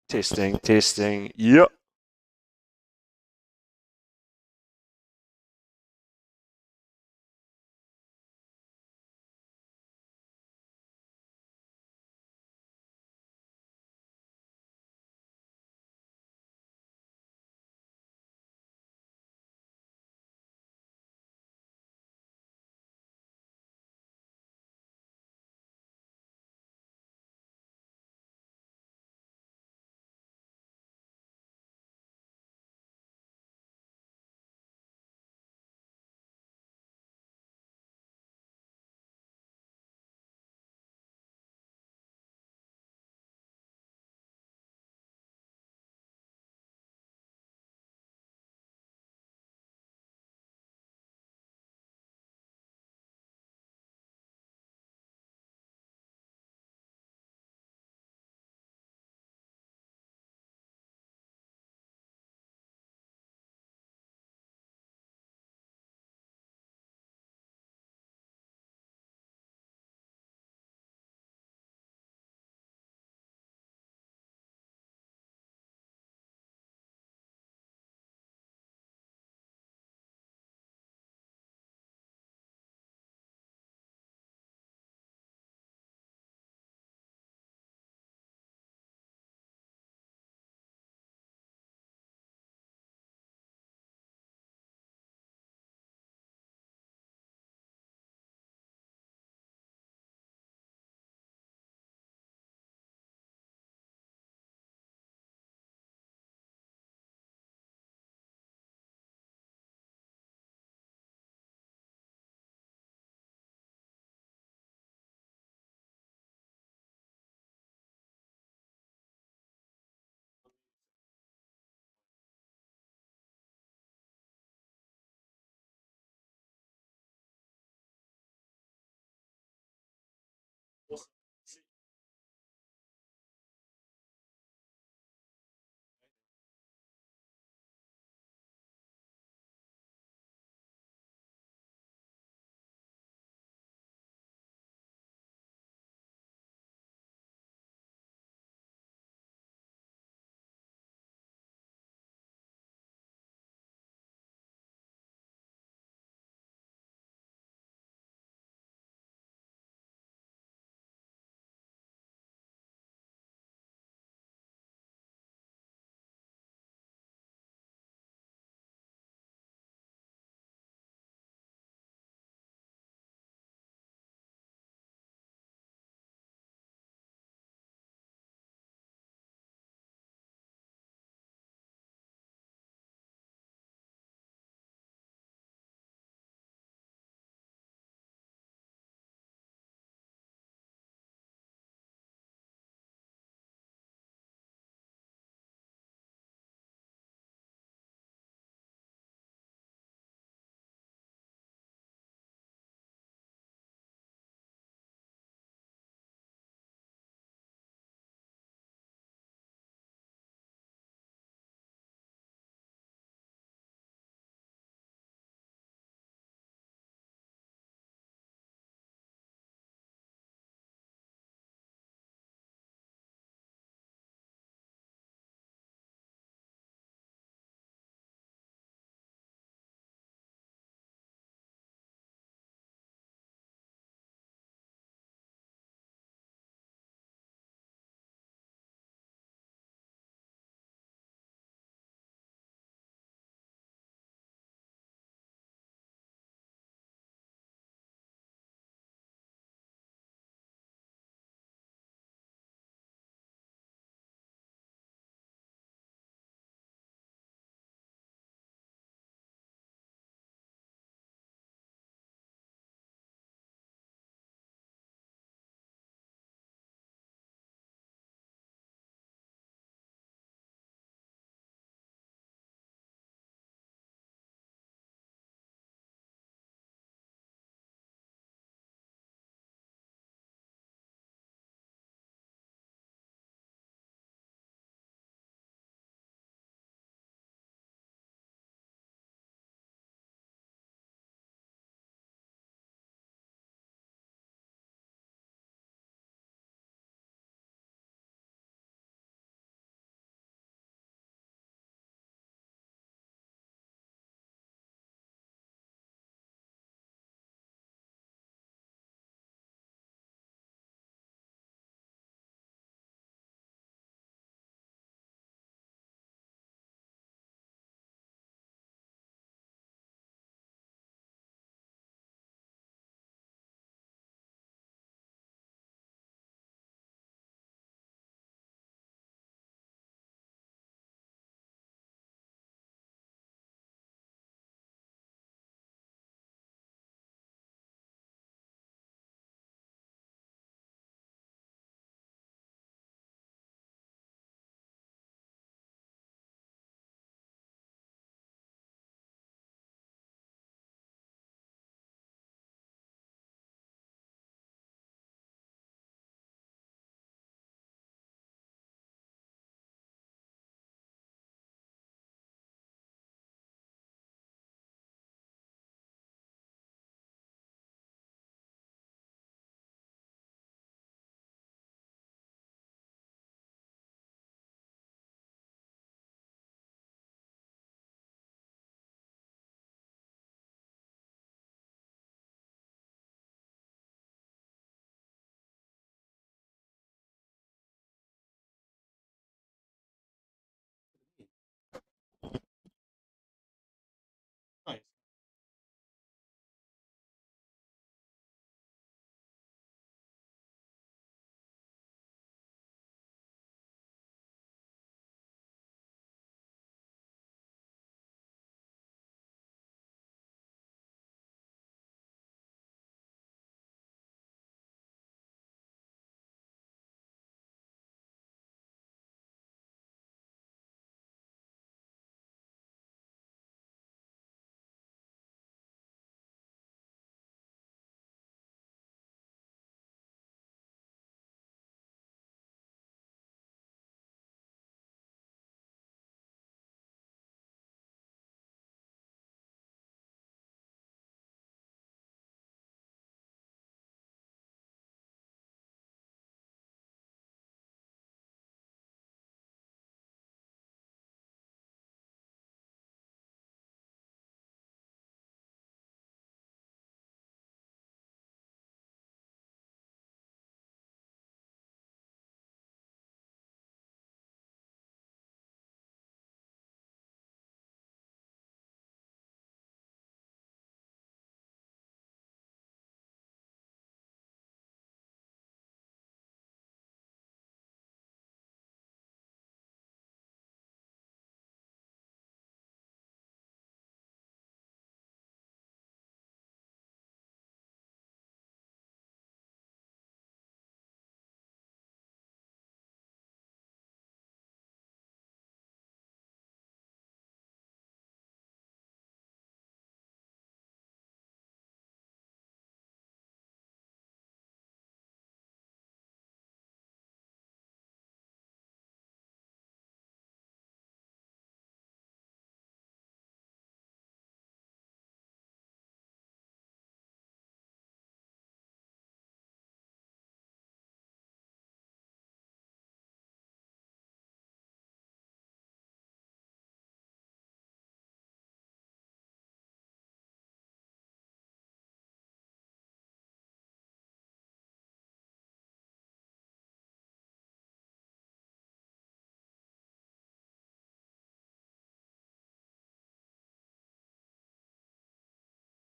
Testing, testing. Yep.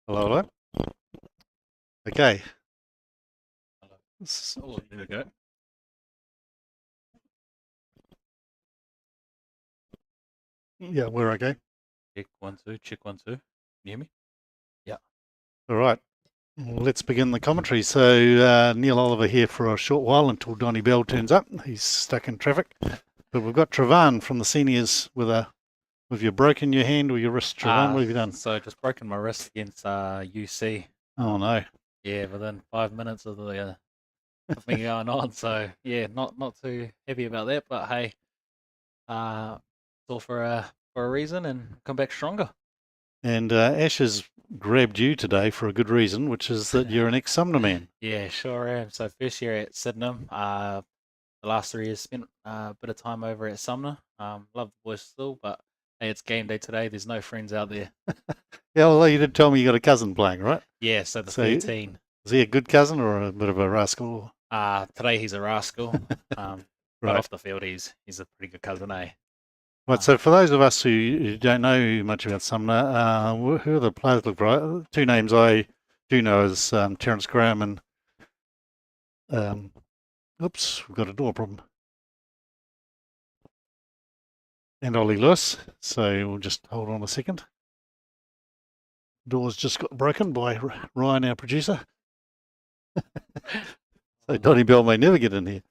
Hello, hello. Okay. Oh, there we go. Yeah, we're okay. Check 1 2. Check 1 2. Can you hear me? Yeah. All right. Well, let's begin the commentary. So, Neil Oliver here for a short while until Donny Bell turns up. He's stuck in traffic. But we've got Trevan from the seniors with your broken your hand or your wrist. Trevan, what have you done? So just broken my wrist against UC. Oh, no. Yeah, within 5 minutes of the of me going on. So yeah, not too happy about that. But hey, it's all for a reason, and come back stronger. And Ash has grabbed you today for a good reason, which is that you're an ex-Sumner man. Yeah, sure am. So first year at Sydenham. The last 3 years spent a bit of time over at Sumner. Love the boys still, but hey, it's game day today. There's no friends out there. Yeah, although you did tell me you got a cousin playing, right? Yeah, so the So 13. is he a good cousin or a bit of a rascal? Today he's a rascal. But Right. off the field he's a pretty good cousin, eh? Right, so for those of us who don't know much about Sumner, who are the players look right? Two names I do know is Terence Graham and um, oops, we've got a door problem. And Ollie Lewis. So we'll just hold on a second. Door's just got broken by Ryan, our producer. So Donny Bell may never get in here.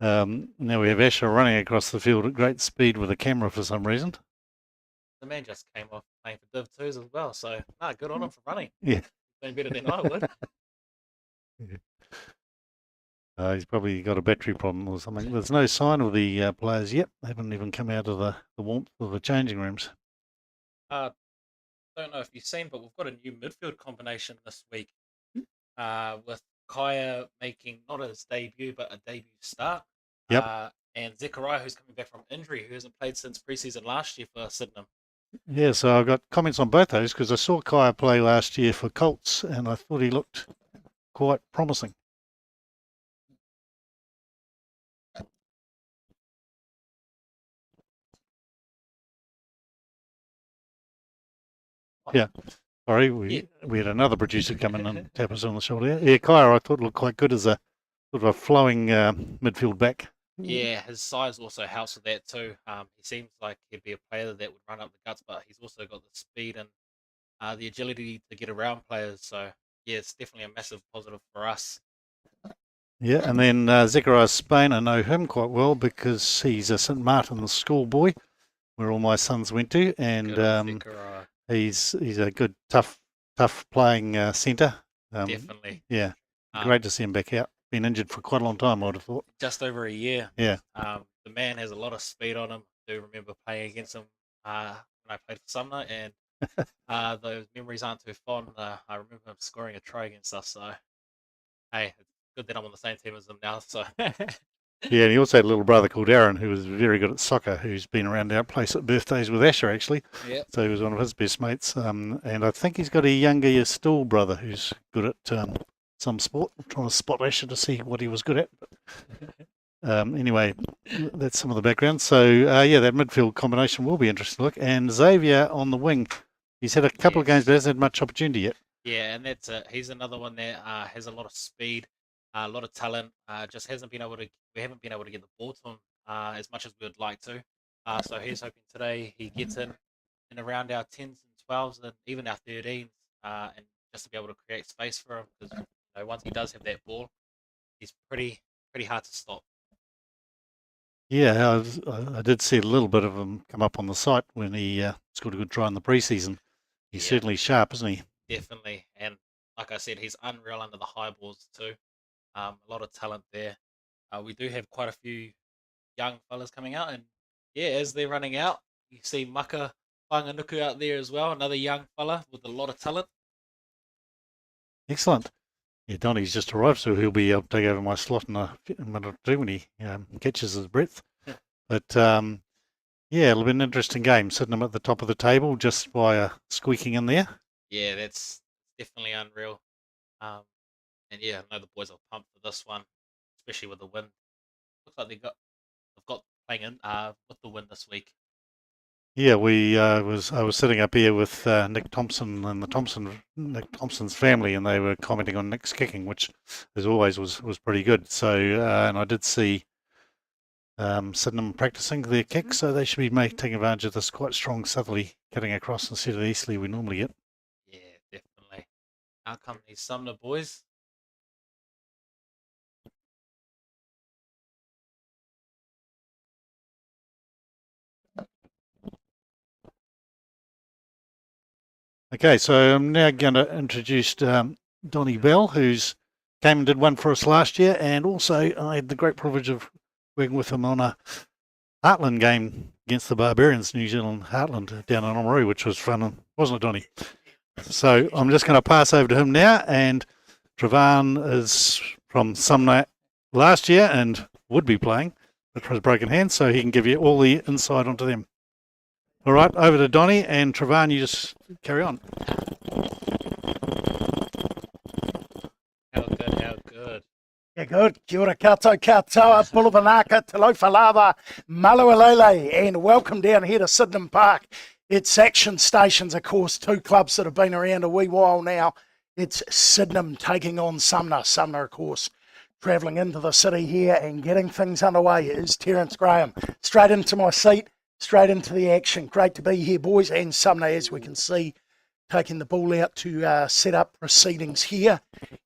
Now we have Asher running across the field at great speed with a camera for some reason. The man just came off playing for Div 2s as well, so good on him for running. Yeah. Doing better than I would. He's probably got a battery problem or something. There's no sign of the players yet. They haven't even come out of the warmth of the changing rooms. Don't know if you've seen, but we've got a new midfield combination this week. With Kaya making not his debut, but a debut start. Yep. And Zechariah, who's coming back from injury, who hasn't played since preseason last year for Sydenham. Yeah, so I've got comments on both those because I saw Kaya play last year for Colts and I thought he looked quite promising. Yeah. Sorry, we had another producer come in and tap us on the shoulder. Yeah, Kaya I thought looked quite good as a sort of a flowing midfield back. Yeah, his size also helps with that too. He seems like he'd be a player that would run up the guts, but he's also got the speed and the agility to get around players. So yeah, it's definitely a massive positive for us. Yeah, and then Zechariah Spain, I know him quite well because he's a St Martin's schoolboy, where all my sons went to, and he's a good, tough playing centre. Definitely. Yeah, great to see him back out. Been injured for quite a long time, I would have thought. Just over a year. Yeah. The man has a lot of speed on him. I do remember playing against him when I played for Sumner, and those memories aren't too fond. I remember him scoring a try against us. So hey, it's good that I'm on the same team as him now. So. Yeah, and he also had a little brother called Aaron who was very good at soccer, who's been around our place at birthdays with Asher, actually. Yeah. So he was one of his best mates. And I think he's got a younger still brother who's good at some sport. I'm trying to spot Asher to see what he was good at. Anyway, that's some of the background. So, yeah, that midfield combination will be interesting to look. And Xavier on the wing. He's had a couple of games, but hasn't had much opportunity yet. Yeah, and he's another one that has a lot of speed, a lot of talent. Just hasn't been able to. We haven't been able to get the ball to him as much as we would like to. So he's hoping today he gets in around our 10s and 12s and even our 13s, and just to be able to create space for him because once he does have that ball, he's pretty hard to stop. Yeah, I did see a little bit of him come up on the site when he scored a good try in the preseason. He's certainly sharp, isn't he? Definitely, and like I said, he's unreal under the high balls too. A lot of talent there. We do have quite a few young fellas coming out, and yeah, as they're running out, you see Maka Whanganuku out there as well, another young fella with a lot of talent. Excellent. Yeah, Donny's just arrived, so he'll be able to take over my slot in a minute or two when he catches his breath. But yeah, it'll be an interesting game. Sydenham at the top of the table just by squeaking in there. Yeah, that's definitely unreal. And yeah, I know the boys are pumped for this one, especially with the win. Looks like they've got playing in with the win this week. Yeah, I was sitting up here with Nick Thompson and Nick Thompson's family, and they were commenting on Nick's kicking, which, as always, was pretty good. So, and I did see Sydenham practicing their kick, so they should be taking advantage of this quite strong southerly cutting across instead of the easterly we normally get. Yeah, definitely. Out come these Sumner boys. Okay, so I'm now going to introduce Donnie Bell, who's came and did one for us last year, and also I had the great privilege of working with him on a Heartland game against the Barbarians, New Zealand Heartland down in Oamaru, which was fun, wasn't it, Donnie? So I'm just going to pass over to him now, and Trevan is from Sumner last year and would be playing, but for his broken hand, so he can give you all the insight onto them. All right, over to Donnie, and Trevan, you just carry on. How good, how good. Yeah, good. Kia ora koutou katoa, Pulavanaka, Talofalava, Malualele, and welcome down here to Sydenham Park. It's Action Stations, of course, two clubs that have been around a wee while now. It's Sydenham taking on Sumner. Sumner, of course, travelling into the city here and getting things underway is Terence Graham. Straight into my seat, straight into the action. Great to be here, boys, and Sumner, as we can see, taking the ball out to set up proceedings here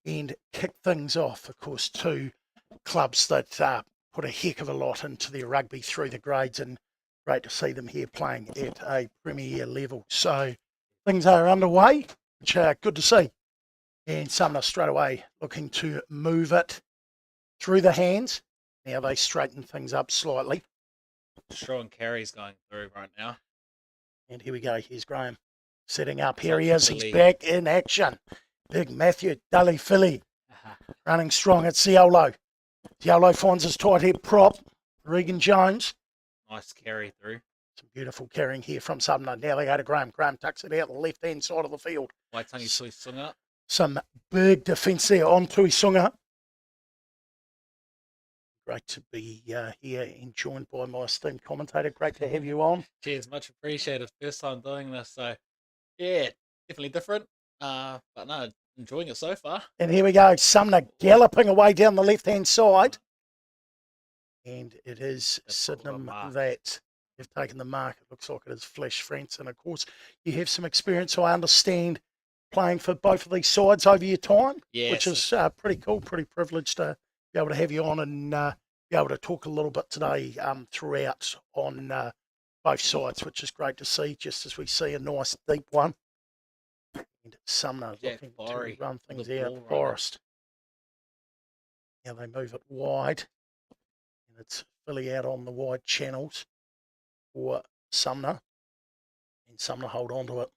and kick things off. Of course, two clubs that put a heck of a lot into their rugby through the grades, and great to see them here playing at a premier level. So things are underway, which are good to see. And Sumner straight away looking to move it through the hands. Now they straighten things up slightly. Strong carries going through right now. And here we go. Here's Graham setting up. Here he is. He's back in action. Big Matthew Dully Philly running strong at Ciolo. Ciolo finds his tight head prop. Regan Jones. Nice carry through. Some beautiful carrying here from Sumner. Now they go to Graham. Graham tucks it out the left-hand side of the field. Waitangi Suisunga. Some big defence there on Tuisunga. Great to be here and joined by my esteemed commentator. Great to have you on. Cheers, much appreciated. First time doing this, so yeah, definitely different. But no, enjoying it so far. And here we go, Sumner galloping away down the left-hand side. And it is Sydenham that have taken the mark. It looks like it is Flash France. And of course, you have some experience, so I understand, playing for both of these sides over your time, which is pretty cool, pretty privileged to be able to have you on and be able to talk a little bit today throughout on both sides, which is great to see, just as we see a nice deep one. And Sumner looking to run things out. Forrest. Now they move it wide. And it's Philly out on the wide channels for Sumner. And Sumner hold on to it.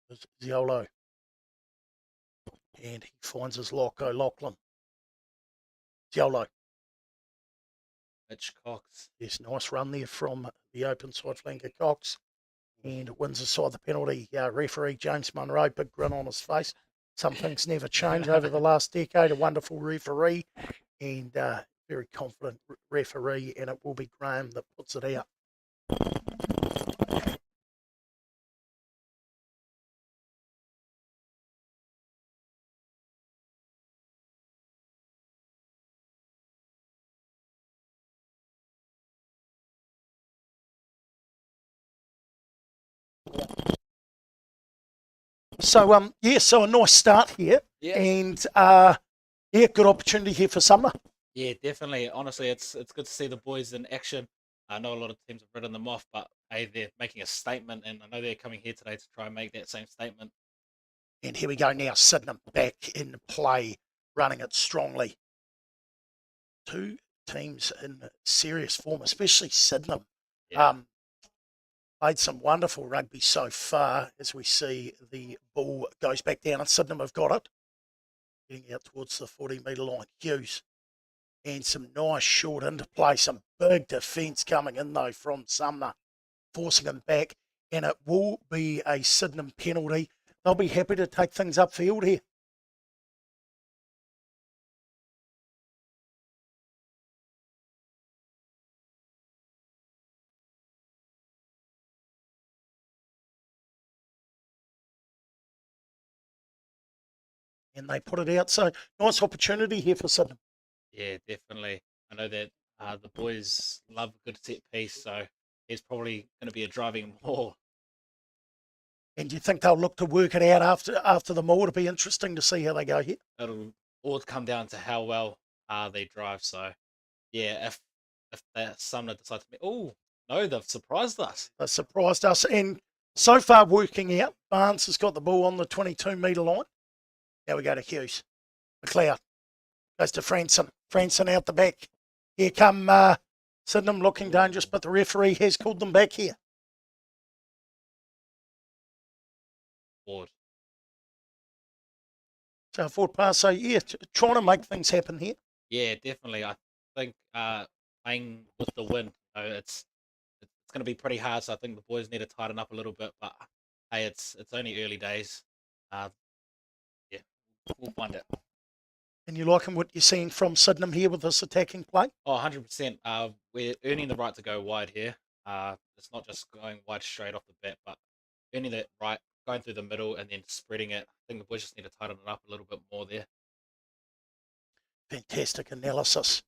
There's Ziolo. And he finds his lock, O'Loughlin. Ziolo. Mitch Cox. Yes, nice run there from the open side flanker Cox. And wins aside the penalty. Referee James Munro, big grin on his face. Some things never change over the last decade. A wonderful referee and very confident referee, and it will be Graham that puts it out. So so a nice start here, and good opportunity here for Sumner. Yeah, definitely. Honestly, it's good to see the boys in action. I know a lot of teams have written them off, but hey, they're making a statement, and I know they're coming here today to try and make that same statement. And here we go now, Sydenham back in play, running it strongly. Two teams in serious form, especially Sydenham. Yeah. Played some wonderful rugby so far, as we see the ball goes back down, and Sydenham have got it. Getting out towards the 40-metre line. Hughes. And some nice short into play. Some big defence coming in, though, from Sumner, forcing them back. And it will be a Sydenham penalty. They'll be happy to take things upfield here. and they put it out. So nice opportunity here for Sydenham. Yeah, definitely. I know that the boys love a good set piece, so it's probably going to be a driving maul. And do you think they'll look to work it out after the maul? It'll be interesting to see how they go here. It'll all come down to how well they drive. So, yeah, if the Sumner decides to, oh no, they've surprised us. They surprised us, and so far working out. Barnes has got the ball on the 22-metre line. Now we go to Hughes. McLeod goes to Franson. Franson out the back. Here come Sydenham looking dangerous, but the referee has called them back here. Forward. So forward pass. So yeah, trying to make things happen here. Yeah, definitely. I think playing with the wind, it's going to be pretty hard. So I think the boys need to tighten up a little bit. But hey, it's only early days. Yeah, we'll find it. And you liking what you're seeing from Sydenham here with this attacking play? Oh, 100%. We're earning the right to go wide here. It's not just going wide straight off the bat, but earning that right, going through the middle and then spreading it. I think the boys just need to tighten it up a little bit more there. Fantastic analysis.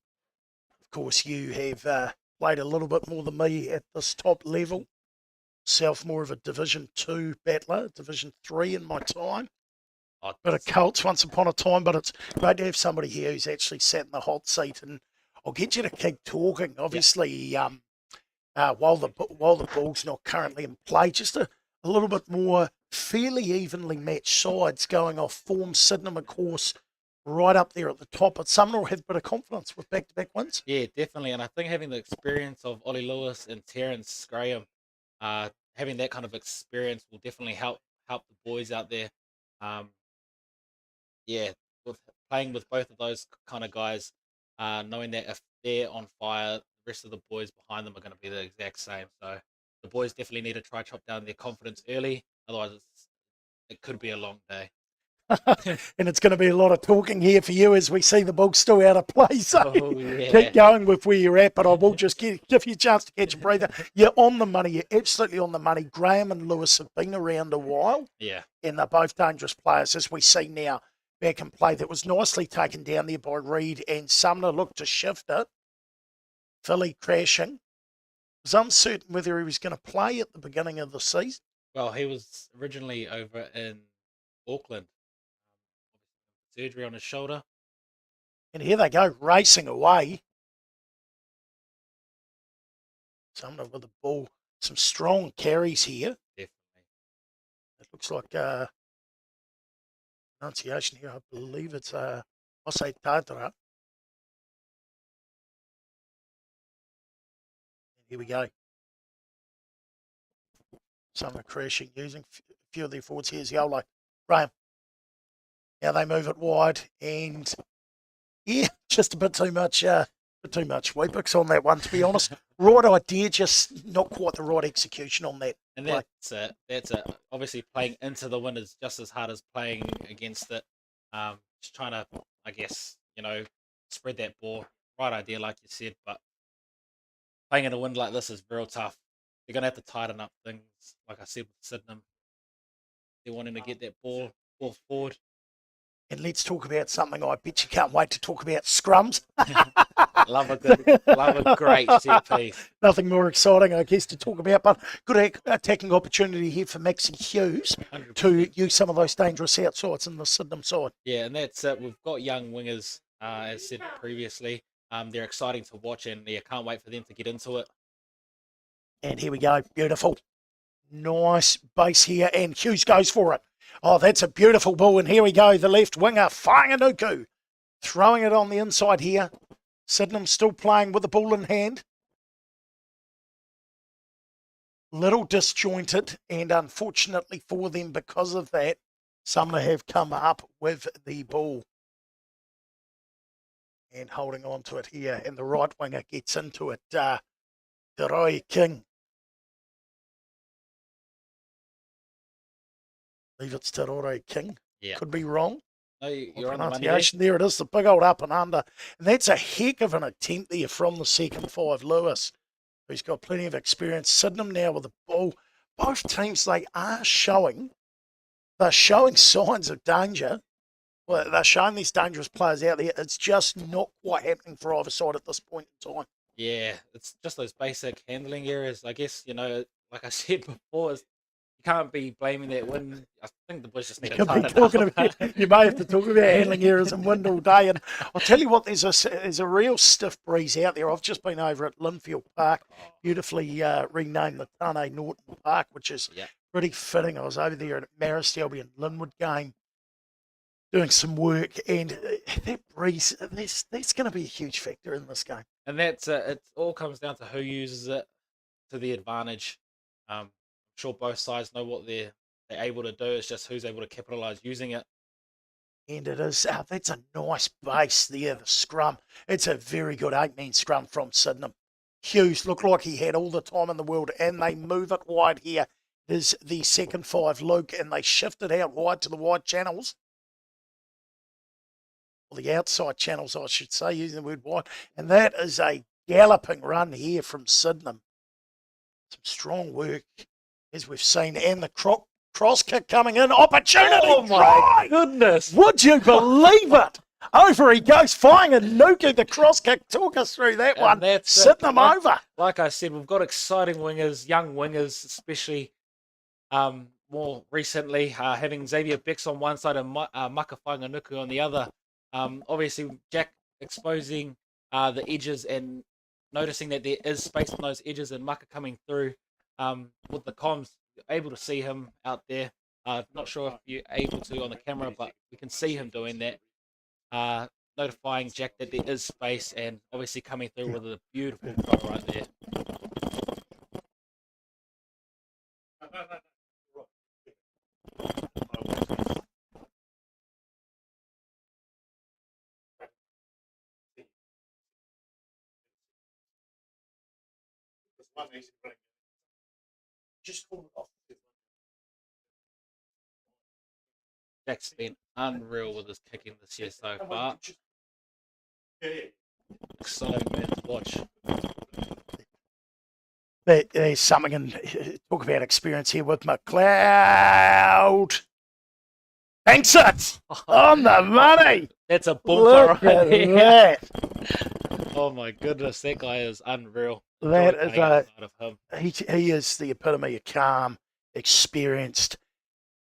Of course, you have played a little bit more than me at this top level. Self more of a Division 2 battler, Division 3 in my time. Oh, But a Colts once upon a time, but it's great to have somebody here who's actually sat in the hot seat, and I'll get you to keep talking. Obviously, while the ball's not currently in play, just a little bit more fairly evenly matched sides going off form. Sydenham, of course, right up there at the top, but Sumner will have a bit of confidence with back-to-back wins. Yeah, definitely. And I think having the experience of Ollie Lewis and Terence Graham, having that kind of experience will definitely help the boys out there. Yeah, with playing with both of those kind of guys, knowing that if they're on fire, the rest of the boys behind them are going to be the exact same. So the boys definitely need to try chop down their confidence early. Otherwise, it could be a long day. And it's going to be a lot of talking here for you as we see the ball still out of play. So Yeah. keep going with where you're at, but I will just give you a chance to catch a breather. You're on the money. You're absolutely on the money. Graham and Lewis have been around a while, Yeah. and they're both dangerous players, as we see now. Back in play that was nicely taken down there by Reid, and Sumner looked to shift it. Philly crashing. Was uncertain whether he was going to play at the beginning of the season. Well, he was originally over in Auckland. Surgery on his shoulder. And here they go, racing away. Sumner with the ball. Some strong carries here. Definitely. It looks like pronunciation here. I believe it's I'll say Tadra. Here we go. Sumner crashing, using a few of their forwards. Here's Yolo. Graham. Now they move it wide, and yeah, just a bit too much Weepix on that one, to be honest. Right idea, just not quite the right execution on that. And play. that's it. Obviously, playing into the wind is just as hard as playing against it. Just trying to, I guess, spread that ball. Right idea, like you said, but playing in a wind like this is real tough. You're going to have to tighten up things, like I said with Sydenham. They're wanting to get that ball forward. And let's talk about something I bet you can't wait to talk about, scrums. love a great set piece. Nothing more exciting, I guess, to talk about, but good attacking opportunity here for Maxie Hughes 100%. to use some of those dangerous outsides in the Sydenham side. Yeah, and that's it. We've got young wingers, as said previously. They're exciting to watch, and yeah, can't wait for them to get into it. And here we go, beautiful. Nice base here, and Hughes goes for it. Oh, that's a beautiful ball, and here we go, the left winger, Whanganuku, throwing it on the inside here. Sydenham still playing with the ball in hand. Little disjointed, and unfortunately for them, because of that, Sumner have come up with the ball. And holding on to it here, and the right winger gets into it. Roy King. I believe it's Te Roy King. Yeah. Could be wrong. No, you're on the money there. Pronunciation. There it is, the big old up and under. And that's a heck of an attempt there from the second five, Lewis, who's got plenty of experience. Sydenham now with the ball. Both teams, they're showing signs of danger Well, they're showing these dangerous players out there. It's just not quite happening for either side at this point in time. Yeah, it's just those basic handling areas. I guess, like I said before, you can't be blaming that win. I think the boys just need to Could be tighten talking up. about, you may have to talk about handling errors and wind all day. And I'll tell you what, there's a real stiff breeze out there. I've just been over at Linfield Park, beautifully renamed the Tane Norton Park, which is Yeah. pretty fitting. I was over there at Marist Albion Linwood game doing some work, and that breeze, that's going to be a huge factor in this game. And that's it. All comes down to who uses it to the advantage. I'm sure both sides know what they're able to do. It's just who's able to capitalize using it. And it is, that's a nice base there, the scrum. It's a very good 8-man scrum from Sydenham. Hughes looked like he had all the time in the world, and they move it wide here. It is the second 5, Luke, and they shift it out wide to the wide channels. Or the outside channels, I should say, using the word wide. And that is a galloping run here from Sydenham. Some strong work, as we've seen, and the cross kick coming in. Opportunity. Oh my try! goodness! Would you believe it? Over he goes, flying and Nuku, the cross kick. Talk us through that And one. that's it. Sydenham over. Like I said, we've got exciting wingers, young wingers, especially more recently, having Xavier Bex on one side and Maka Whanganuku on the other. Obviously, Jack exposing the edges and noticing that there is space on those edges, and Maka coming through with the comms, able to see him out there. Not sure if you're able to on the camera, but we can see him doing that. Notifying Jack that there is space, and obviously coming through with a beautiful throw right there. Just call it off. Jack's been unreal with his kicking this year so far. Exciting man to watch. There's something in, talk about experience here with McLeod. Thanks it on the money. That's a bumper Look right at there. that. Oh my goodness, that guy is unreal. That Enjoy is playing outside of him. he is the epitome of calm, experienced.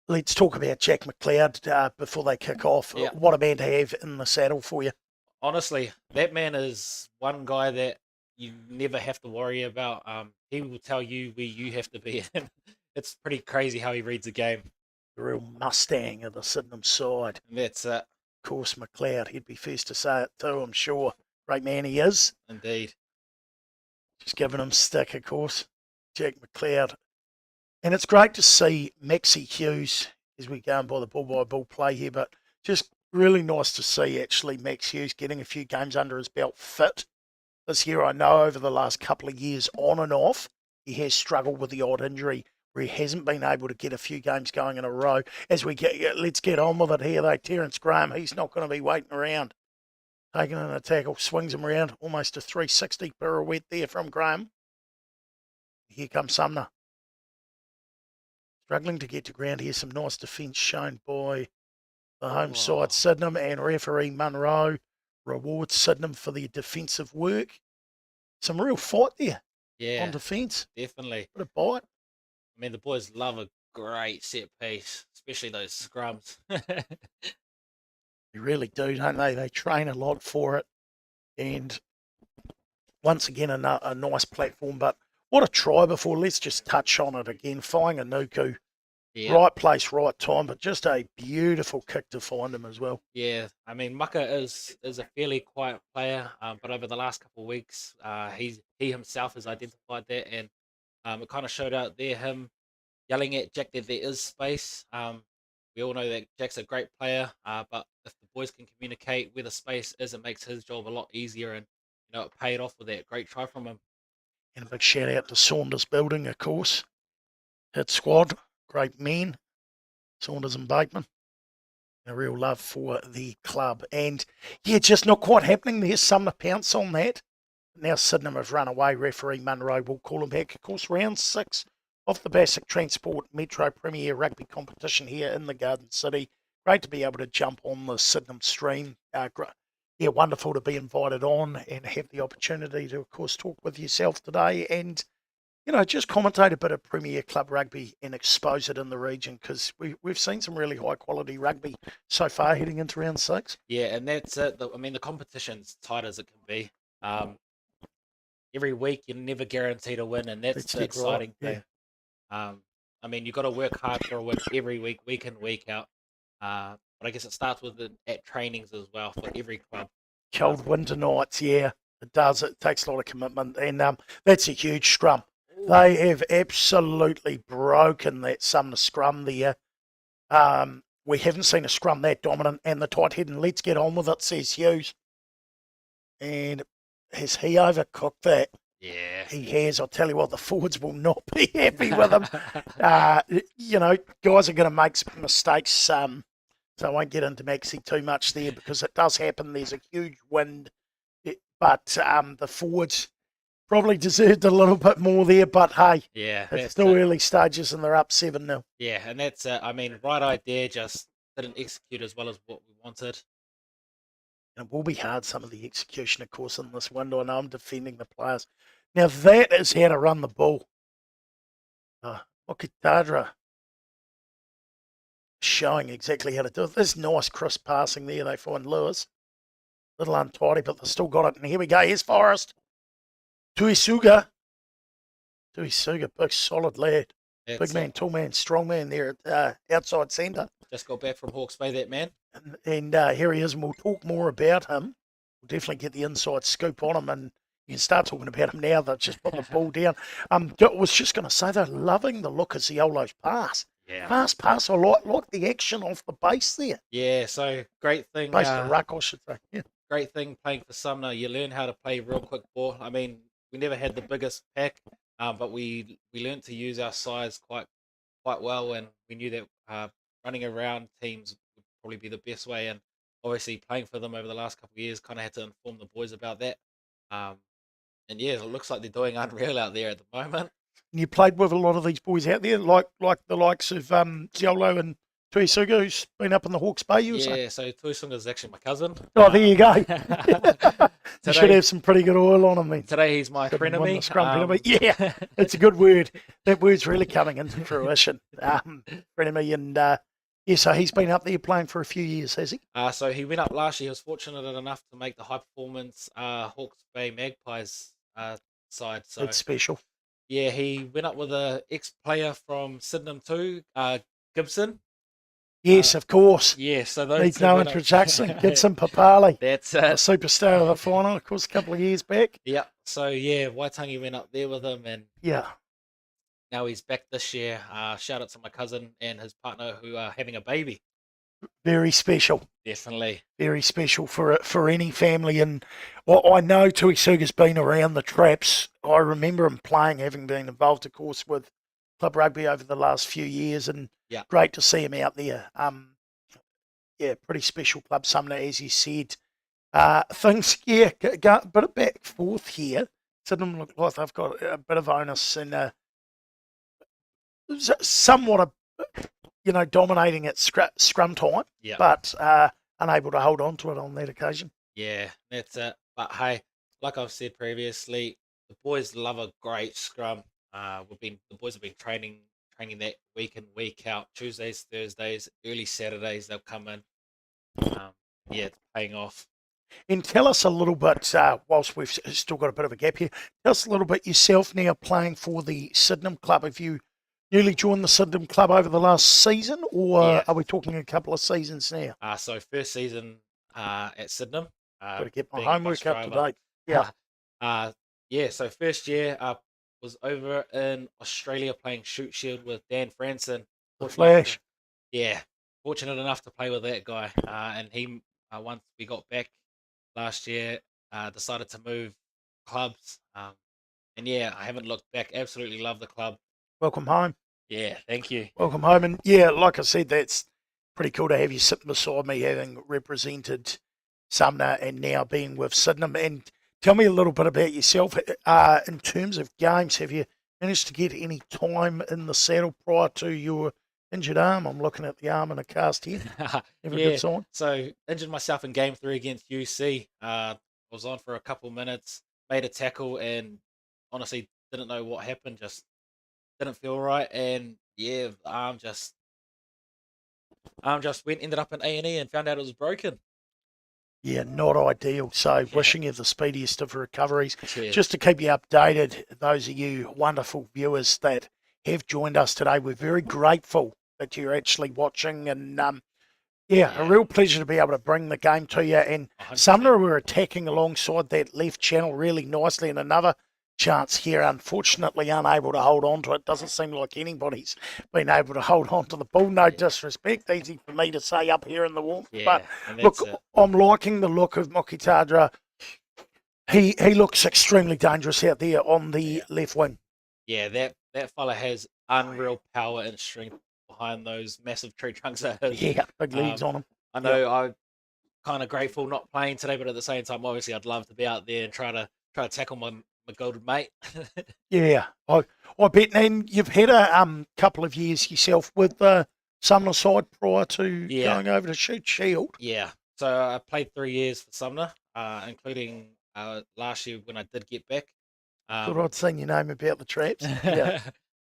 Let's talk about Jack McLeod before they kick off. Yeah. What a man to have in the saddle for you. Honestly, that man is one guy that you never have to worry about. He will tell you where you have to be. It's pretty crazy how he reads the game. The real Mustang of the Sydenham side. And that's it, Of course, McLeod, he'd be first to say it too, I'm sure. Great man he is. indeed. Just giving him stick, of course. Jack McLeod. And it's great to see Maxie Hughes, as we go by the ball-by-ball play here, but just really nice to see, actually, Max Hughes getting a few games under his belt fit. This year, I know over the last couple of years, on and off, he has struggled with the odd injury where he hasn't been able to get a few games going in a row. As we get, let's get on with it here, though. Terence Graham, he's not going to be waiting around. Taking in a tackle, swings him around, almost a 360 pirouette there from Graham. Here comes Sumner. Struggling to get to ground here. Some nice defence shown by the home side, Sydenham, and referee Munro rewards Sydenham for their defensive work. Some real fight there Yeah, on defence. definitely. Bit of bite. I mean, the boys love a great set piece, especially those scrums. They really do, don't they? They train a lot for it. And once again, a nice platform. But what a try before. Let's just touch on it again. Whanganuku, Yeah. right place, right time, but just a beautiful kick to find him as well. Yeah, I mean, Maka is a fairly quiet player, but over the last couple of weeks, he himself has identified that, and it kind of showed out there him yelling at Jack that there is space. We all know that Jack's a great player, but if the boys can communicate where the space is, it makes his job a lot easier, and it paid off with that great try from him. And a big shout out to Saunders Building, of course. Hit squad, great men, Saunders and Bateman. A real love for the club. And yeah, just not quite happening there. Sumner pounce on that. Now Sydenham have run away. Referee Munro will call him back. Of course, round 6 of the Bassick Transport Metro Premier Rugby competition here in the Garden City. great to be able to jump on the Sydenham stream. Yeah, wonderful to be invited on and have the opportunity to, of course, talk with yourself today and, you know, just commentate a bit of Premier Club rugby and expose it in the region, because we've seen some really high quality rugby so far heading into round 6. Yeah, and that's it. I mean, the competition's tight as it can be. Every week you're never guaranteed to win, and that's the dead exciting right, thing. I mean, you've got to work hard for a win every week in, week out. But I guess it starts with at trainings as well for every club. Cold winter nights, yeah, it does. It takes a lot of commitment, and that's a huge scrum. They have absolutely broken that Sumner scrum there. We haven't seen a scrum that dominant, and the tight head, and let's get on with it, says Hughes. And has he overcooked that? Yeah. He has. I'll tell you what, the forwards will not be happy with him. You know, guys are going to make some mistakes, so I won't get into Maxi too much there because it does happen. There's a huge wind, but the forwards probably deserved a little bit more there, but hey, yeah, it's still early stages and they're up 7-0. Yeah, and that's, I mean, right idea, just didn't execute as well as what we wanted. And it will be hard, some of the execution, of course, in this window. I know I'm defending the players. Now, that is how to run the ball. Okitadra showing exactly how to do it. There's nice crisp passing there. They find Lewis. Little untidy, but they've still got it. And here we go. Here's Forrest. Tuisuga, big solid lad. Big man, tall man, strong man there at outside centre. Just got back from Hawke's Bay, that man. And here he is, and we'll talk more about him. We'll definitely get the inside scoop on him, and you can start talking about him now. They've just put the ball down. I was just going to say, they're loving the look of Ziolo's pass. Yeah. Fast pass, I like the action off the base there. Yeah, so great thing. Base the ruck, I should say. Yeah. Great thing playing for Sumner. You learn how to play real quick ball. I mean, we never had the biggest pack, but we learned to use our size quite well, and we knew that running around teams would probably be the best way. And obviously, playing for them over the last couple of years, kind of had to inform the boys about that. And yeah, it looks like they're doing unreal out there at the moment. And you played with a lot of these boys out there, like the likes of Ziolo and Tuisuga, who's been up in the Hawke's Bay, you were saying? Yeah, so Tuisunga is actually my cousin. Oh, there you go. You Today- should have some pretty good oil on him then. Today he's my Couldn't win frenemy. the scrum penalty. Yeah, it's a good word. That word's really coming into fruition. Frenemy, and yeah, so he's been up there playing for a few years, has he? So he went up last year. He was fortunate enough to make the high performance Hawke's Bay Magpies side. So It's special. yeah, he went up with a ex-player from Sydenham too, Gibson. Yes, of course. Yeah, so those Needs two no went up. introduction. Gibson Papali, That's a it. superstar of the final, of course, a couple of years back. Yeah. So yeah, Waitangi went up there with him, and Yeah. now he's back this year. Shout out to my cousin and his partner who are having a baby. Very special. Definitely. Very special for any family. And I know Tuisuga's been around the traps. I remember him playing, having been involved, of course, with club rugby over the last few years, and Yeah. great to see him out there. Yeah, pretty special club, Sumner, as you said. Things, yeah, go a bit back forth here. Sydenham look like they've got a bit of onus and somewhat, dominating at scrum time, Yeah. but unable to hold on to it on that occasion. Yeah, that's it. But hey, like I've said previously, the boys love a great scrum. The boys have been training that week in, week out. Tuesdays, Thursdays, early Saturdays they'll come in. Yeah, it's paying off. And tell us a little bit, whilst we've still got a bit of a gap here, tell us a little bit yourself now playing for the Sydenham Club. Have you newly joined the Sydenham Club over the last season, or Yeah. are we talking a couple of seasons now? So first season at Sydenham. Got to get my being a homework bus up to driver. date. Yeah. Yeah, so first year was over in Australia playing Shoot Shield with Dan Franson. The Flash. Yeah, fortunate enough to play with that guy. And he, once we got back last year, decided to move clubs. And yeah, I haven't looked back. Absolutely love the club. Welcome home. Yeah, thank you. Welcome home. And yeah, like I said, that's pretty cool to have you sitting beside me, having represented Sumner and now being with Sydenham. And tell me a little bit about yourself. In terms of games, have you managed to get any time in the saddle prior to your Injured arm. I'm looking at the arm in a cast here. Never Yeah. good sign. So injured myself in game 3 against UC. Was on for a couple minutes, made a tackle, and honestly didn't know what happened. Just didn't feel right, and yeah, the arm just ended up in A&E and found out it was broken. Yeah, not ideal. So Yeah. wishing you the speediest of recoveries. Cheers. Just to keep you updated, those of you wonderful viewers that have joined us today, we're very grateful that you're actually watching, and a real pleasure to be able to bring the game to you. And 100%. Sumner were attacking alongside that left channel really nicely, and another chance here, unfortunately unable to hold on to it. Doesn't seem like anybody's been able to hold on to the ball. No disrespect, easy for me to say up here in the warmth. Yeah, But and look, that's it. I'm liking the look of Mokitadra. He looks extremely dangerous out there on the left wing. Yeah, that fella has unreal power and strength behind those massive tree trunks of his. Yeah, big leads on him. I know I'm kind of grateful not playing today, but at the same time, obviously, I'd love to be out there and try to tackle my golden mate. Yeah, I bet. And you've had a couple of years yourself with the Sumner side prior to going over to Shoot Shield. Yeah, so I played 3 years for Sumner, including last year when I did get back. Thought I'd seen your name about the traps. Yeah.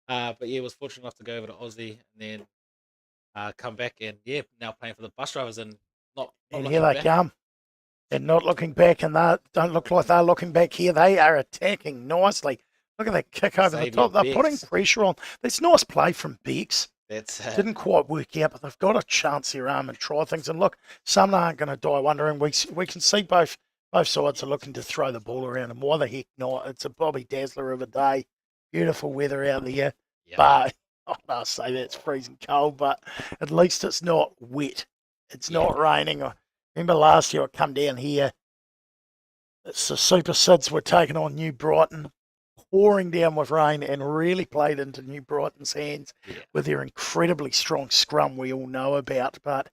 But yeah, was fortunate enough to go over to Aussie and then come back, and yeah, now playing for the bus drivers and not And looking here they back. come. And not looking back, and they don't look like they're looking back here. They are attacking nicely. Look at that kick over the Xavier top. They're putting Bex. pressure on. That's nice play from Bex. That's Didn't quite work out, but they've got a chance here, and try things. And look, some aren't going to die wondering. We can see both sides are looking to throw the ball around, and why the heck not? It's a Bobby Dazzler of a day. Beautiful weather out there, but I must say that's freezing cold. But at least it's not wet. It's not raining. I remember last year I come down here. It's the Super Sids were taking on New Brighton, pouring down with rain, and really played into New Brighton's hands with their incredibly strong scrum we all know about. But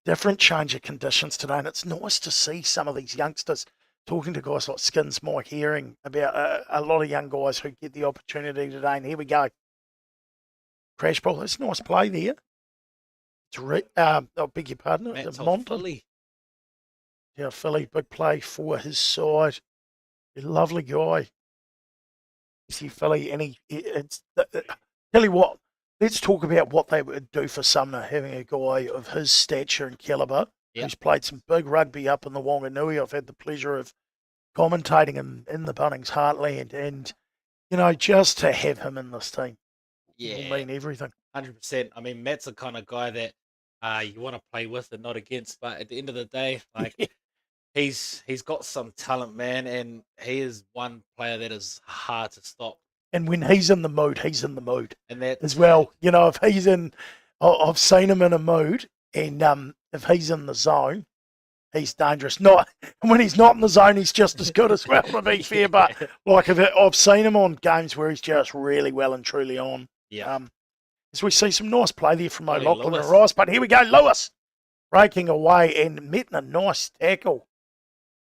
different change of conditions today, and it's nice to see some of these youngsters talking to guys like Skins, Mike Herring, about a lot of young guys who get the opportunity today. And here we go. Crash ball. It's a nice play there. It's I beg your pardon. It's Monton. Yeah, Philly, big play for his side. A lovely guy. You see Philly, and tell you what, let's talk about what they would do for Sumner, having a guy of his stature and calibre who's played some big rugby up in the Wanganui. I've had the pleasure of commentating in the Bunnings Heartland, and, you know, just to have him in this team will mean everything. 100%. I mean, Matt's the kind of guy that you want to play with and not against, but at the end of the day, like, he's got some talent, man, and he is one player that is hard to stop. And when he's in the mood, he's in the mood. And that as well. You know, if he's in, I've seen him in a mood, and if he's in the zone, he's dangerous. Not when he's not in the zone, he's just as good as well, to be fair. But like, I've seen him on games where he's just really well and truly on. Yeah. As we see some nice play there from O'Loughlin and Rice. But here we go, Lewis breaking away and meeting a nice tackle.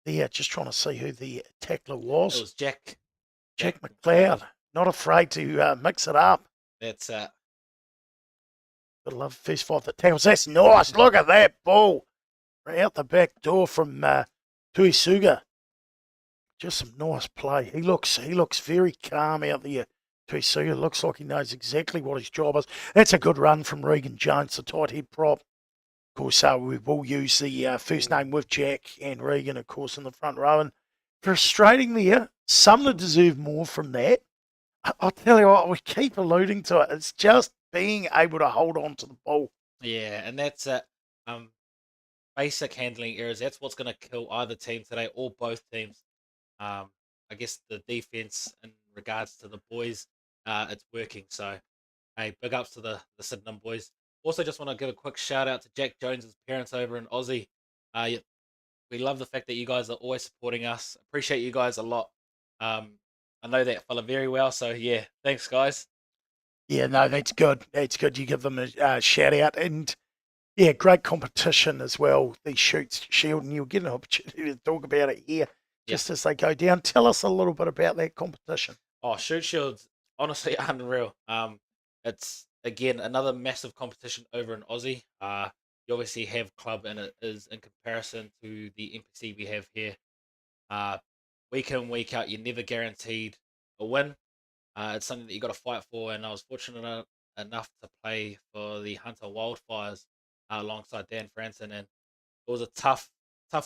There, just trying to see who the tackler was. It was Jack McLeod. Not afraid to mix it up. That's Gotta love first five that tackles. That's nice. Look at that ball. Right out the back door from Tuisuga. Just some nice play. He looks very calm out there. Tuisuga looks like he knows exactly what his job is. That's a good run from Regan Jones, the tight head prop. Of course, we will use the first name with Jack and Regan, of course, in the front row. And frustrating there. Sumner deserve more from that. I'll tell you what, we keep alluding to it. It's just being able to hold on to the ball. Yeah, and that's basic handling errors. That's what's going to kill either team today or both teams. I guess the defense in regards to the boys, it's working. So, hey, big ups to the Sydenham boys. Also, just want to give a quick shout out to Jack Jones's parents over in Aussie. We love the fact that you guys are always supporting us. Appreciate you guys a lot. I know that fella very well, so yeah, thanks, guys. Yeah, no, that's good. That's good. You give them a shout out, and yeah, great competition as well. These Shoots Shield, and you'll get an opportunity to talk about it here just as they go down. Tell us a little bit about that competition. Oh, Shoot Shield's honestly unreal. It's again, another massive competition over in Aussie. You obviously have club, and it is in comparison to the NPC we have here. Week in, week out, you're never guaranteed a win. It's something that you got to fight for, and I was fortunate enough to play for the Hunter Wildfires alongside Dan Franson, and it was a tough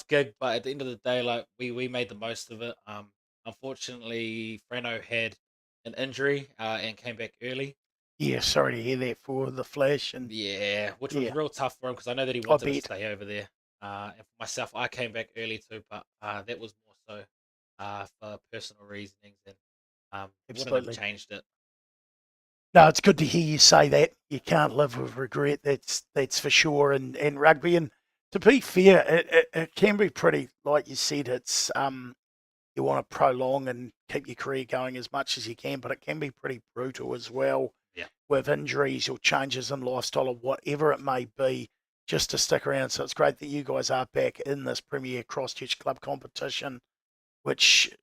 gig. But at the end of the day, like we made the most of it. Unfortunately, Frano had an injury and came back early. Yeah, sorry to hear that for the Flash. And Yeah, which was Yeah. real tough for him because I know that he wanted to bet. stay over there. And for myself, I came back early too, but that was more so for personal reasonings, and wouldn't Absolutely. have changed it. No, it's good to hear you say that. You can't live with regret. That's for sure. And rugby, and to be fair, it can be pretty, like you said, it's you want to prolong and keep your career going as much as you can, but it can be pretty brutal as well. Yeah. With injuries or changes in lifestyle or whatever it may be, just to stick around. So it's great that you guys are back in this Premier Christchurch Club competition, which,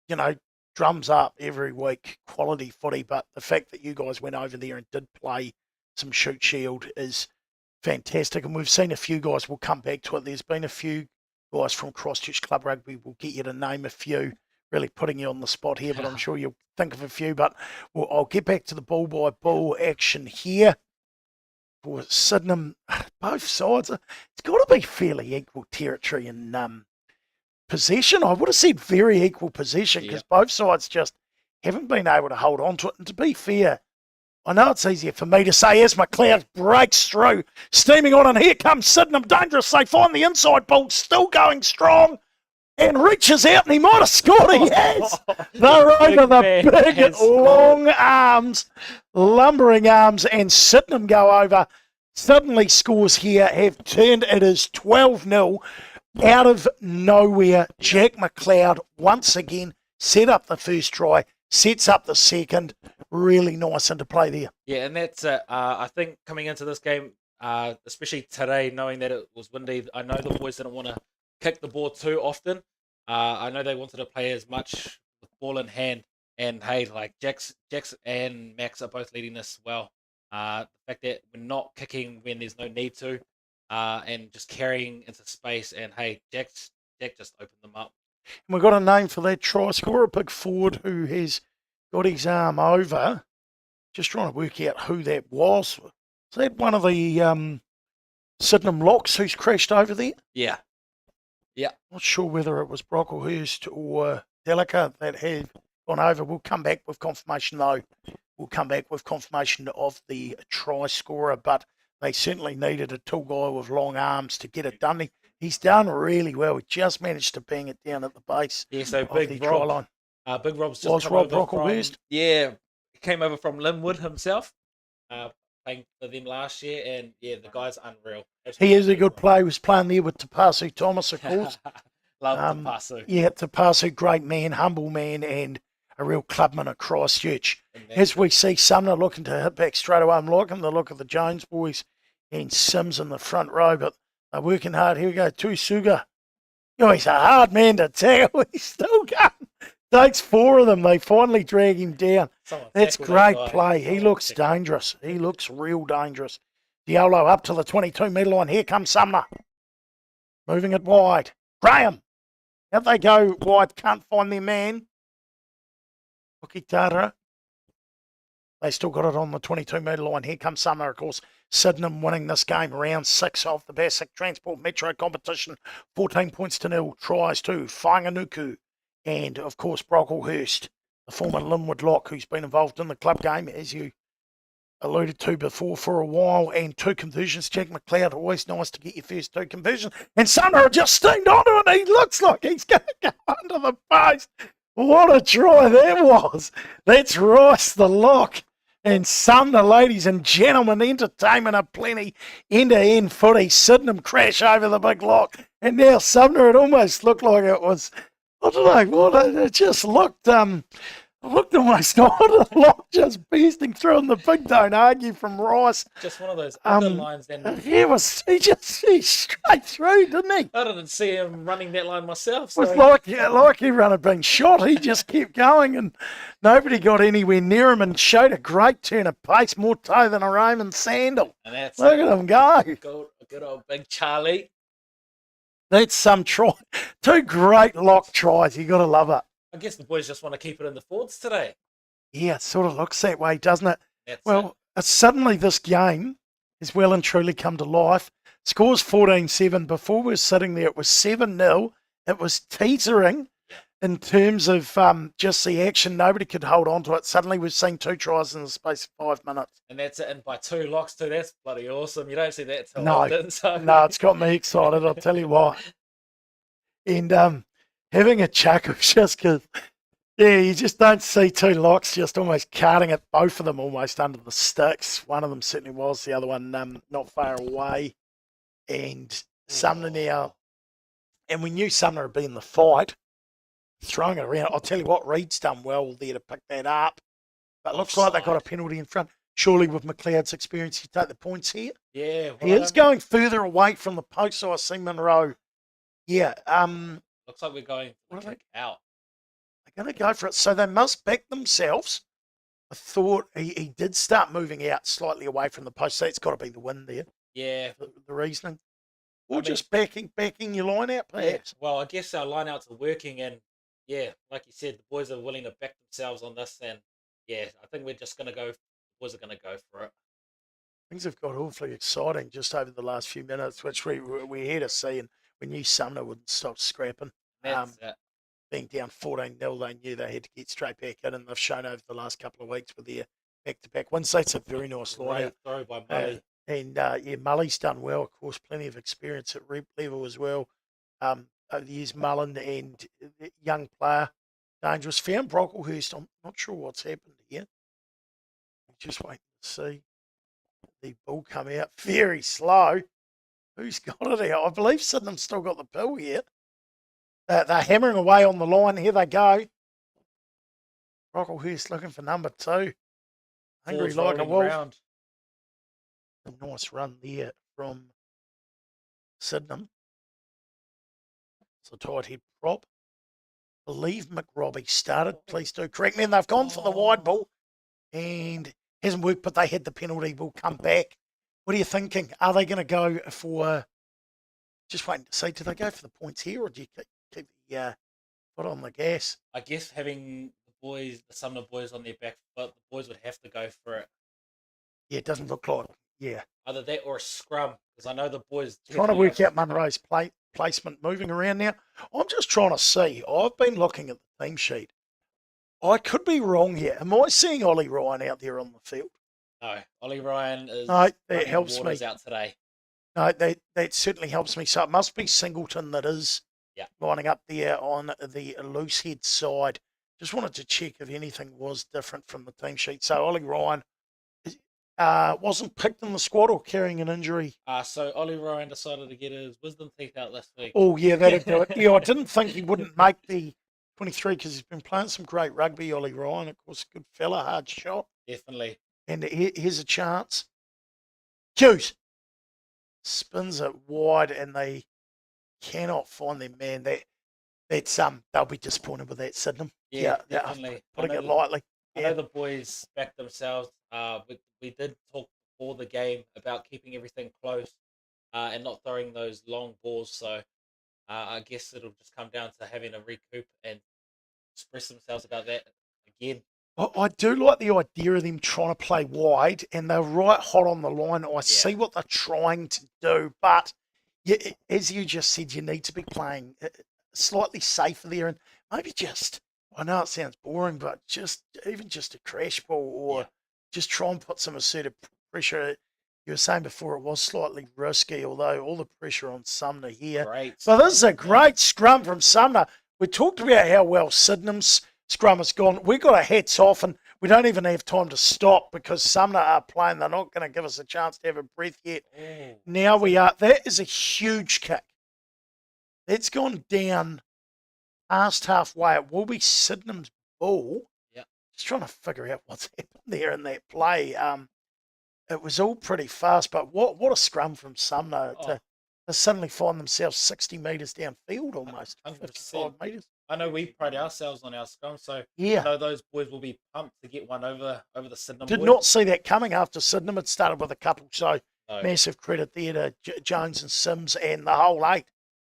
you know, drums up every week, quality footy. But the fact that you guys went over there and did play some shoot shield is fantastic. And we've seen a few guys, we'll come back to it. There's been a few guys from Christchurch Club Rugby. We'll get you to name a few, really putting you on the spot here, but I'm sure you'll think of a few. But I'll get back to the bull by bull action here. For Sydenham, both sides, it's got to be fairly equal territory in possession. I would have said very equal possession because both sides just haven't been able to hold on to it. And to be fair, I know it's easier for me to say as McLeod breaks through, steaming on, and here comes Sydenham, dangerous. They find the inside ball, still going strong, and reaches out, and he might have scored. He has. They're over the big, long arms, lumbering arms, and Sydenham go over. Suddenly scores here have turned. It is 12-0 out of nowhere. Jack McLeod once again set up the first try, sets up the second. Really nice into play there. Yeah, and that's I think coming into this game, especially today, knowing that it was windy, I know the boys didn't want to kick the ball too often. I know they wanted to play as much with ball in hand. And hey, like Jax and Max are both leading this well. The fact that we're not kicking when there's no need to, and just carrying into space. And hey, Jack just opened them up. And we've got a name for that try scorer, a big forward who has got his arm over. Just trying to work out who that was. Is that one of the Sydenham locks who's crashed over there? Yeah. Not sure whether it was Brocklehurst or Delica that had gone over. We'll come back with confirmation, though. We'll come back with confirmation of the try scorer, but they certainly needed a tall guy with long arms to get it done. He's done really well. He just managed to bang it down at the base. Yeah, so of Big the Rob, try line. Big Rob's just Was come Rob over from, Brocklehurst? yeah, he came over from Linwood himself, playing for them last year, and yeah, the guy's unreal. He is a good player. He was playing there with Tapasu Thomas, of course. Love Tapasu. Yeah, Tapasu, great man, humble man, and a real clubman at Christchurch. As we see Sumner looking to hit back straight away, I'm liking the look of the Jones boys and Sims in the front row, but they're working hard. Here we go, Tusuga. Oh, he's a hard man to tackle. He's still going. Takes four of them. They finally drag him down. That's great play. He looks dangerous. He looks real dangerous. Diolo up to the 22-metre line. Here comes Sumner. Moving it wide. Graham. Out they go wide. Can't find their man. Okitara. They still got it on the 22-metre line. Here comes Sumner, of course. Sydenham winning this game. Round 6 of the Bassick Transport Metro competition. 14 points to 0. Tries to Whanganuku. And, of course, Brocklehurst, the former Linwood lock who's been involved in the club game, as you alluded to before, for a while. And 2 conversions. Jack McLeod, always nice to get your first 2 conversions. And Sumner just steamed onto it. He looks like he's going to go under the post. What a try that was. That's Rice, the lock. And Sumner, ladies and gentlemen, entertainment aplenty, end-to-end footy. Sydenham crash over the big lock. And now Sumner, it almost looked like it was, I don't know, it just looked I looked almost on a lot just bursting through, and the big don't argue from Rice. Just one of those underlines. Then He straight through, didn't he? I didn't see him running that line myself. It was So like everyone had been shot. He just kept going, and nobody got anywhere near him, and showed a great turn of pace, more toe than a Roman sandal. and that's Look at him go. good old big Charlie. That's some try. 2 great lock tries. You got to love it. I guess the boys just want to keep it in the forwards today. Yeah, it sort of looks that way, doesn't it? That's Well, suddenly this game has well and truly come to life. Scores 14-7. Before we were sitting there, it was 7-0. It was teetering in terms of just the action. Nobody could hold on to it. Suddenly we've seen 2 tries in the space of 5 minutes. and that's it. And by 2 locks too. That's bloody awesome. You don't see that so No, often. So No, it's got me excited, I'll tell you why. And having a chuckle just because, yeah, you just don't see 2 locks just almost carting it, both of them almost under the sticks. One of them certainly was, the other one not far away. And Sumner now, and we knew Sumner would be in the fight, throwing it around. I'll tell you what, Reed's done well there to pick that up. But it looks like they got a penalty in front. Surely with McLeod's experience, you take the points here. yeah, well, He is going further away from the post, so I see Monroe. Yeah, looks like we're going to What are kick out. they're going to go for it. So they must back themselves. I thought he did start moving out slightly away from the post. So it's got to be the win there, Yeah, the reasoning. Or I mean- just backing your line out, perhaps. Well, I guess our lineouts are working, and yeah, like you said, the boys are willing to back themselves on this, and yeah, I think we're just gonna go. The boys are gonna go for it. Things have got awfully exciting just over the last few minutes, which we had to see, and we knew Sumner wouldn't stop scrapping. That's it. Being down 14-0, they knew they had to get straight back in, and they've shown over the last couple of weeks with their back-to-back wins. That's a very nice line Great out. throw by Mully. And yeah, Mully's done well, of course, plenty of experience at rep level as well. Over the years, Mullen and young player, dangerous. Found Brocklehurst. I'm not sure what's happened here. Just waiting to see the ball come out. Very slow. Who's got it out? I believe Sydenham's still got the bill here. They're hammering away on the line. Here they go. Brocklehurst looking for number 2. Hungry Forwards like a rolling wolf. around. A nice run there from Sydenham. So tight head prop. Believe McRobbie started. Please do correct me. And they've gone for the wide ball. And hasn't worked, but they had the penalty. Will come back. What are you thinking? Are they going to go for, just waiting to see, do they go for the points here, or do you keep the foot on the gas? I guess having the Sumner boys on their back foot, the boys would have to go for it. Yeah, it doesn't look like, Either that or a scrum, because I know the boys Trying to work out Munro's placement moving around now. I'm just trying to see. I've been looking at the team sheet. I could be wrong here. Am I seeing Ollie Ryan out there on the field? No, Ollie Ryan is No, that running helps me. waters out today. No, that certainly helps me. So it must be Singleton that is lining up there on the loose head side. Just wanted to check if anything was different from the team sheet. So Ollie Ryan wasn't picked in the squad or carrying an injury. So Ollie Ryan decided to get his wisdom teeth out this week. Oh, yeah, that'd do it. Yeah, I didn't think he wouldn't make the 23 because he's been playing some great rugby, Ollie Ryan. Of course, good fella, hard shot. Definitely. And here's a chance. Hughes spins it wide, and they cannot find their man. That's they'll be disappointed with that, Sydenham. Yeah, definitely. Putting it lightly. I know the boys backed themselves. We did talk before the game about keeping everything close and not throwing those long balls. So I guess it'll just come down to having a recoup and express themselves about that again. I do like the idea of them trying to play wide, and they're right hot on the line. I see what they're trying to do, but as you just said, you need to be playing slightly safer there, and maybe just, I know it sounds boring, but even just a crash ball, or just try and put some assertive pressure. You were saying before it was slightly risky, although all the pressure on Sumner here. Great. So this is a great scrum from Sumner. We talked about how well Sydenham's scrum has gone. We got our hats off, and we don't even have time to stop because Sumner are playing. They're not going to give us a chance to have a breath yet. Oh. Now we are. That is a huge kick. That's gone down past halfway. It will be Sydenham's ball. Yep. Just trying to figure out what's happened there in that play. It was all pretty fast, but what a scrum from Sumner Oh, to suddenly find themselves 60 metres downfield almost, 55 metres. I know we pride ourselves on our scrum, so I Yeah, know those boys will be pumped to get one over the Sydenham did boys. not see that coming after Sydenham. It started with a couple, so No. massive credit there to Jones and Sims and the whole eight.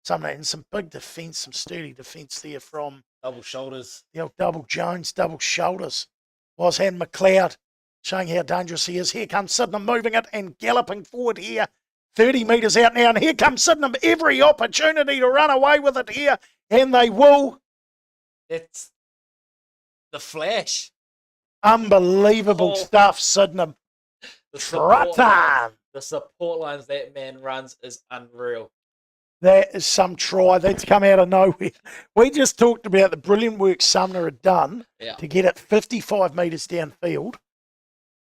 Sumner, and some big defence, some sturdy defence there from Double shoulders. the old double Jones, double shoulders. Was hand McLeod showing how dangerous he is. Here comes Sydenham moving it and galloping forward here. 30 metres out now, and here comes Sydenham. Every opportunity to run away with it here, and they will. It's the flash. Unbelievable Oh. stuff, Sydenham. The support, Trotton. the support lines that man runs is unreal. That is some try that's come out of nowhere. We just talked about the brilliant work Sumner had done Yeah. to get it 55 metres downfield.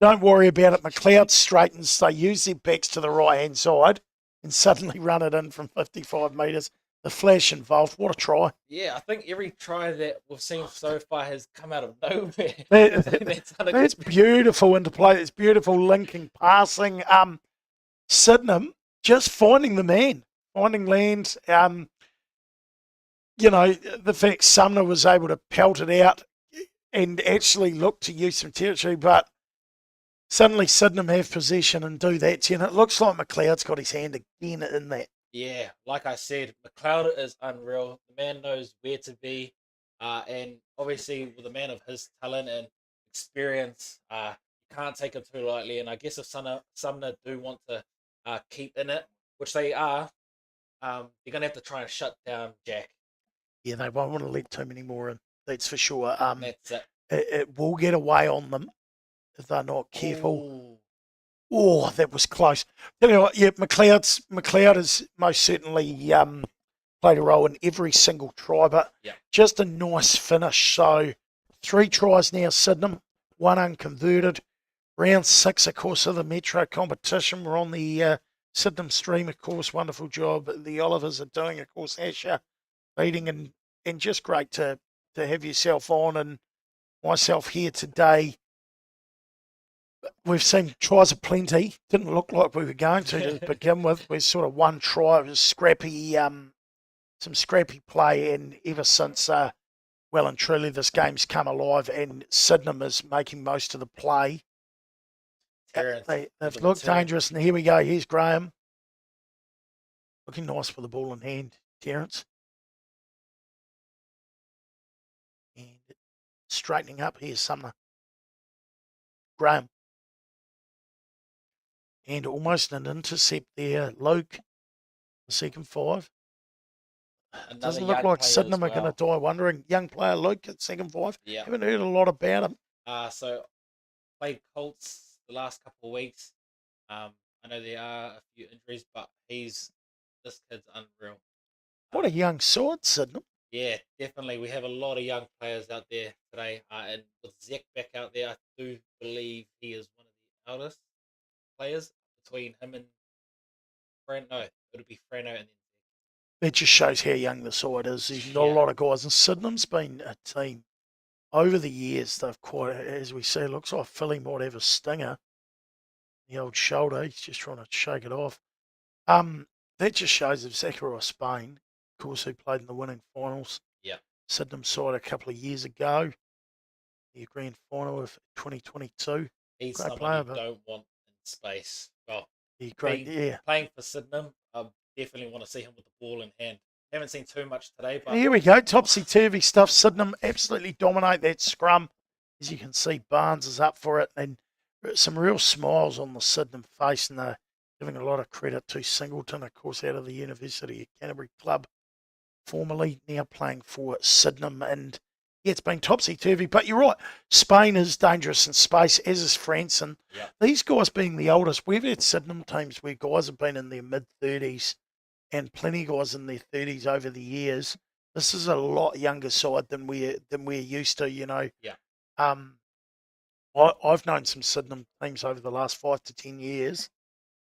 Don't worry about it. McLeod straightens. They use their backs to the right-hand side and suddenly run it in from 55 metres. The flash involved. What a try. Yeah, I think every try that we've seen so far has come out of nowhere. That's That's beautiful interplay. That's beautiful linking, passing. Sydenham just finding the man, finding land. The fact Sumner was able to pelt it out and actually look to use some territory, but suddenly Sydenham have possession and do that. And it looks like McLeod's got his hand again in that. Yeah, like I said, McLeod is unreal. The man knows where to be, and obviously with a man of his talent and experience, you can't take it too lightly. And I guess if Sumner do want to keep in it, which they are, you're gonna have to try and shut down Jack. Yeah, they won't want to let too many more in. That's for sure. That's it. It will get away on them if they're not careful. Ooh. Oh, that was close. Tell you what, yeah, McLeod has most certainly played a role in every single try, but Yeah. just a nice finish. So 3 tries now, Sydenham, 1 unconverted. Round 6, of course, of the Metro competition. We're on the Sydenham stream, of course. Wonderful job the Olivers are doing, of course. Asher leading, and just great to have yourself on and myself here today. We've seen tries aplenty. Didn't look like we were going to begin with. We're sort of 1 try. It was scrappy, some scrappy play, and ever since, well and truly, this game's come alive, and Sydenham is making most of the play. Terrence, They've with looked the turn. dangerous, and here we go. Here's Graham. Looking nice with the ball in hand, Terrence. And straightening up, here's Sumner. Graham. And almost an intercept there, Luke, the second 5. Another Doesn't look young like player Sydenham as are going to well. die wondering. Young player Luke at second 5. Yeah. Haven't heard a lot about him. So played Colts the last couple of weeks. I know there are a few injuries, but this kid's unreal. What a young sword, Sydenham. Yeah, definitely. We have a lot of young players out there today, and with Zach back out there, I do believe he is one of the eldest players between him and Fran. No, it'll be Frano and then That just shows how young the side is. There's not a Yeah. lot of guys. And Sydenham's been a team over the years. They've quite, as we see, looks like Philly might have a stinger. The old shoulder, he's just trying to shake it off. That just shows if Zachary Spain, of course, who played in the winning finals. Yeah. Sydenham side a couple of years ago. The grand final of 2022. he's Great someone player, you but- don't want in space. Well, Yeah, great. Being- Yeah. playing for Sydenham, I definitely want to see him with the ball in hand. Haven't seen too much today, but Here we go. Topsy-turvy stuff. Sydenham absolutely dominate that scrum. As you can see, Barnes is up for it. And some real smiles on the Sydenham face. And they're giving a lot of credit to Singleton, of course, out of the University of Canterbury club. Formerly now playing for Sydenham. And yeah, it's been topsy-turvy. But you're right. Spain is dangerous in space, as is Franson. Yeah. These guys being the oldest, we've had Sydenham teams where guys have been in their mid-30s and plenty of guys in their 30s over the years. This is a lot younger side than we're used to, you know. Yeah. I've known some Sydenham teams over the last 5 to 10 years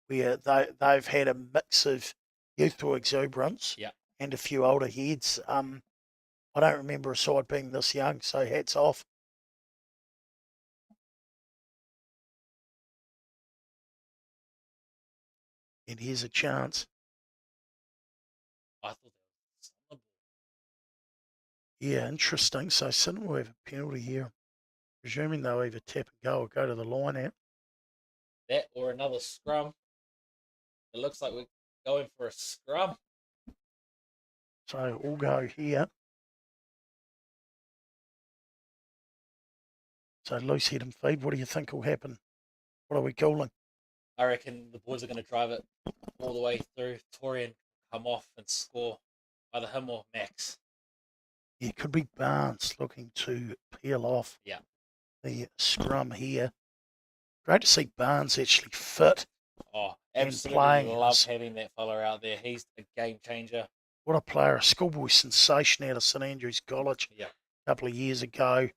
where they've had a mix of youthful exuberance Yeah. and a few older heads. I don't remember a side being this young, so hats off. And here's a chance. I thought that was Sumner. Yeah, interesting. So Sydenham will have a penalty here. Presuming they'll either tap and go or go to the line out. That or another scrum. It looks like we're going for a scrum. So all go here. So loose head and feed. What do you think will happen? What are we calling? I reckon the boys are going to drive it all the way through. Torian come off and score, either him or Max. It could be Barnes looking to peel off Yeah. the scrum here. Great to see Barnes actually fit. Oh, And absolutely playing love us. having that fella out there. He's a game changer. What a player, a schoolboy sensation out of St Andrews College Yeah. a couple of years ago.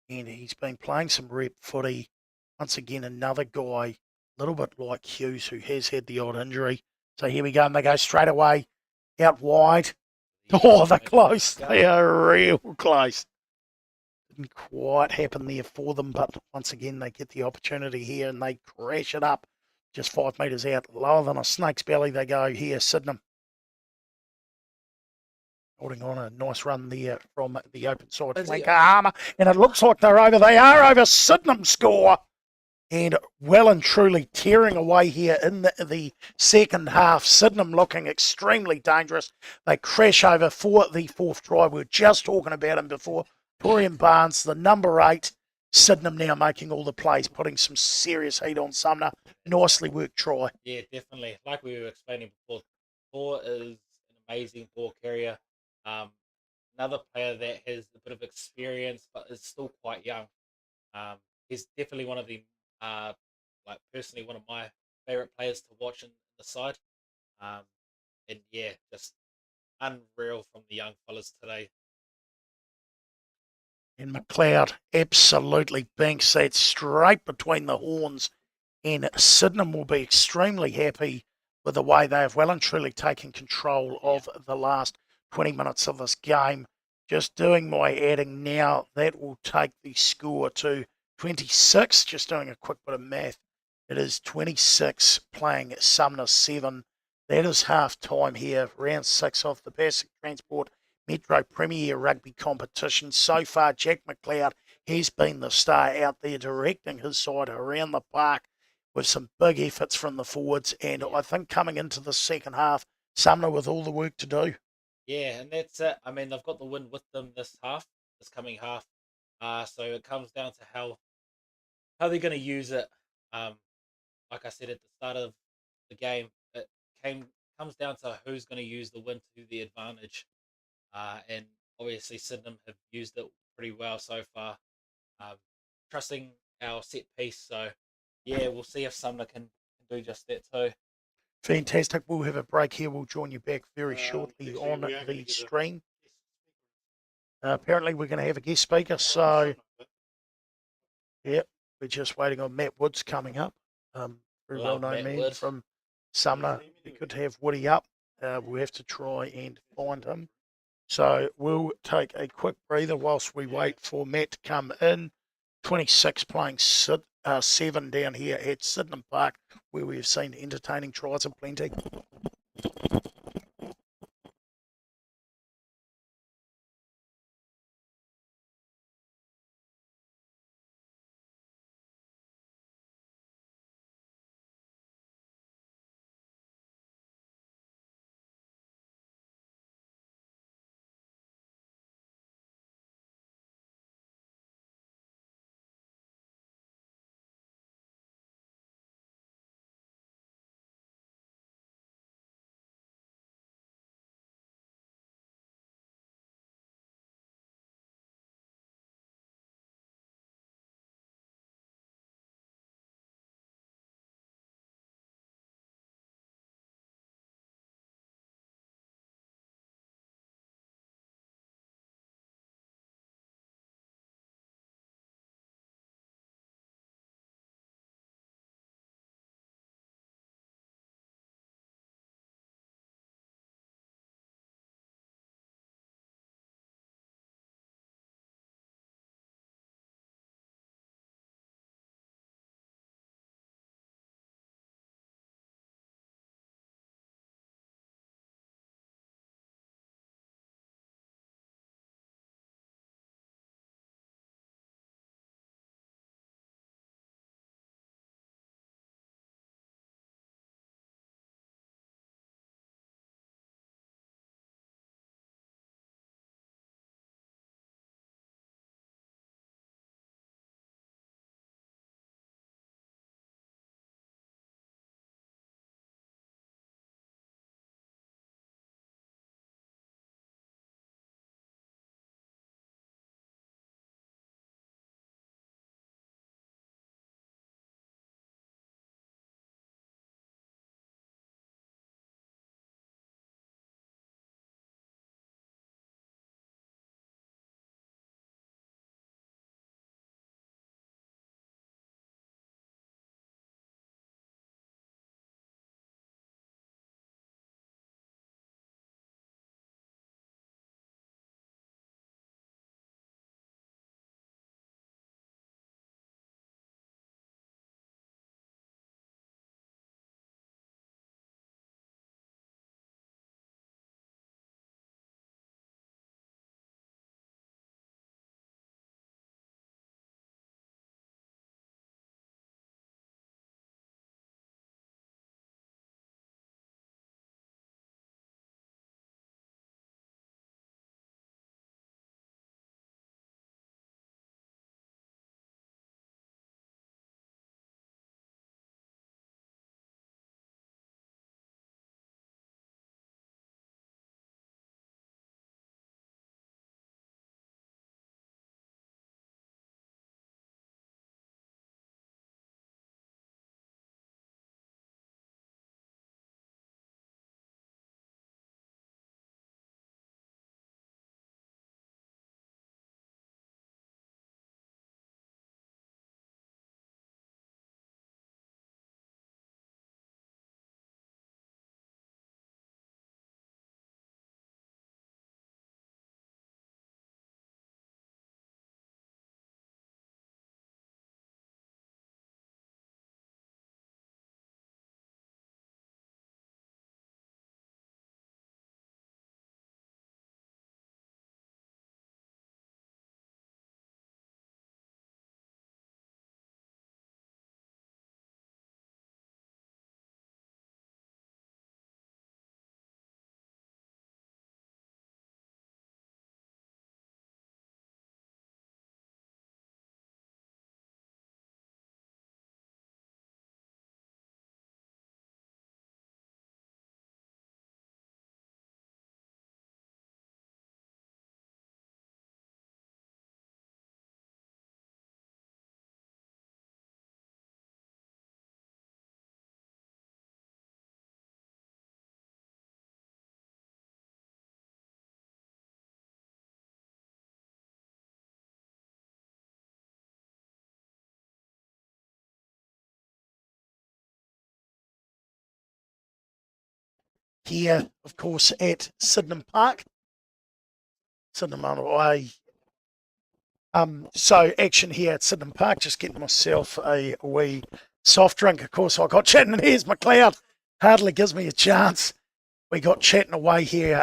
And he's been playing some rep footy. Once again, another guy, a little bit like Hughes, who has had the odd injury. So here we go, and they go straight away out wide. Oh, they're close. They are real close. Didn't quite happen there for them, but once again, they get the opportunity here and they crash it up just 5 metres out. Lower than a snake's belly they go here, Sydenham. Holding on, a nice run there from the open side flanker Harmer, and it looks like they're over. They are over. Sydenham score, and well and truly tearing away here in the second half. Sydenham looking extremely dangerous. They crash over for the fourth try. We were just talking about him before. Torian Barnes, the number 8. Sydenham now making all the plays, putting some serious heat on Sumner. Nicely worked try. Yeah, definitely. Like we were explaining before, Thor is an amazing ball carrier. Another player that has a bit of experience but is still quite young. He's definitely one of the, like personally, one of my favorite players to watch in the side. And yeah, just unreal from the young fellas today. And McLeod absolutely banks that straight between the horns. And Sydenham will be extremely happy with the way they have well and truly taken control of the last 20 minutes of this game. Just doing my adding now, that will take the score to 26. Just doing a quick bit of math. It is 26 playing Sumner 7. That is half time here, round 6 of the Pacific Transport Metro Premier Rugby competition. So far, Jack McLeod has been the star out there directing his side around the park with some big efforts from the forwards. And I think coming into the second half, Sumner with all the work to do. Yeah, and that's it. I mean, they've got the win with them this coming half. So it comes down to how they're going to use it. Like I said at the start of the game, it comes down to who's going to use the win to the advantage. And obviously Sydenham have used it pretty well so far. Trusting our set piece. So yeah, we'll see if Sumner can do just that too. Fantastic. We'll have a break here. We'll join you back very shortly on the stream. Apparently, we're going to have a guest speaker. So, yeah, we're just waiting on Matt Woods coming up. Very well-known man Wood from Sumner. Be good to have Woody up. We'll have to try and find him. So we'll take a quick breather whilst we wait for Matt to come in. 26 playing 7 down here at Sydenham Park, where we've seen entertaining tries aplenty. here, of course, at Sydenham Park. Sydenham on the way. So action here at Sydenham Park, just getting myself a wee soft drink. Of course, I got chatting, and here's McLeod. Hardly gives me a chance. We got chatting away here.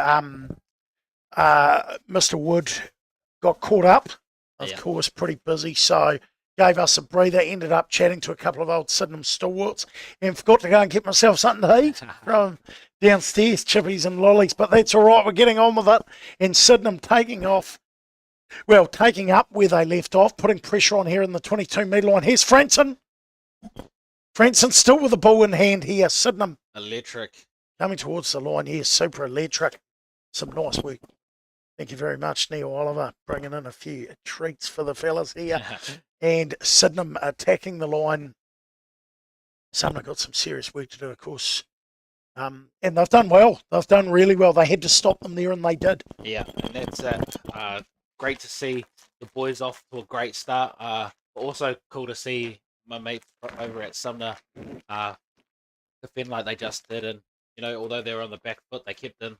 Mr. Wood got caught up, of course, pretty busy, so gave us a breather. Ended up chatting to a couple of old Sydenham stalwarts and forgot to go and get myself something to eat from downstairs, chippies and lollies, but that's all right. We're getting on with it, and Sydenham taking off. Well, taking up where they left off, putting pressure on here in the 22-metre line. Here's Franson. Franson still with the ball in hand here. Sydenham. Electric. Coming towards the line here, super electric. Some nice work. Thank you very much, Neil Oliver, bringing in a few treats for the fellas here. And Sydenham attacking the line. Sumner got some serious work to do, of course. And they've done well. They've done really well. They had to stop them there, and they did. Yeah, and that's great to see the boys off to a great start. Also cool to see my mate over at Sumner defend like they just did, and although they were on the back foot, they kept in.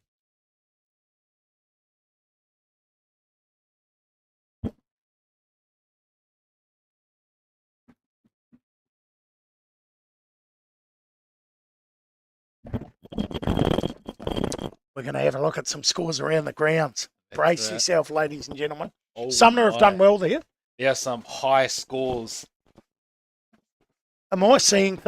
We're going to have a look at some scores around the grounds. Brace yourself, ladies and gentlemen. Oh, Sumner have done well there. Yeah, some high scores. Am I seeing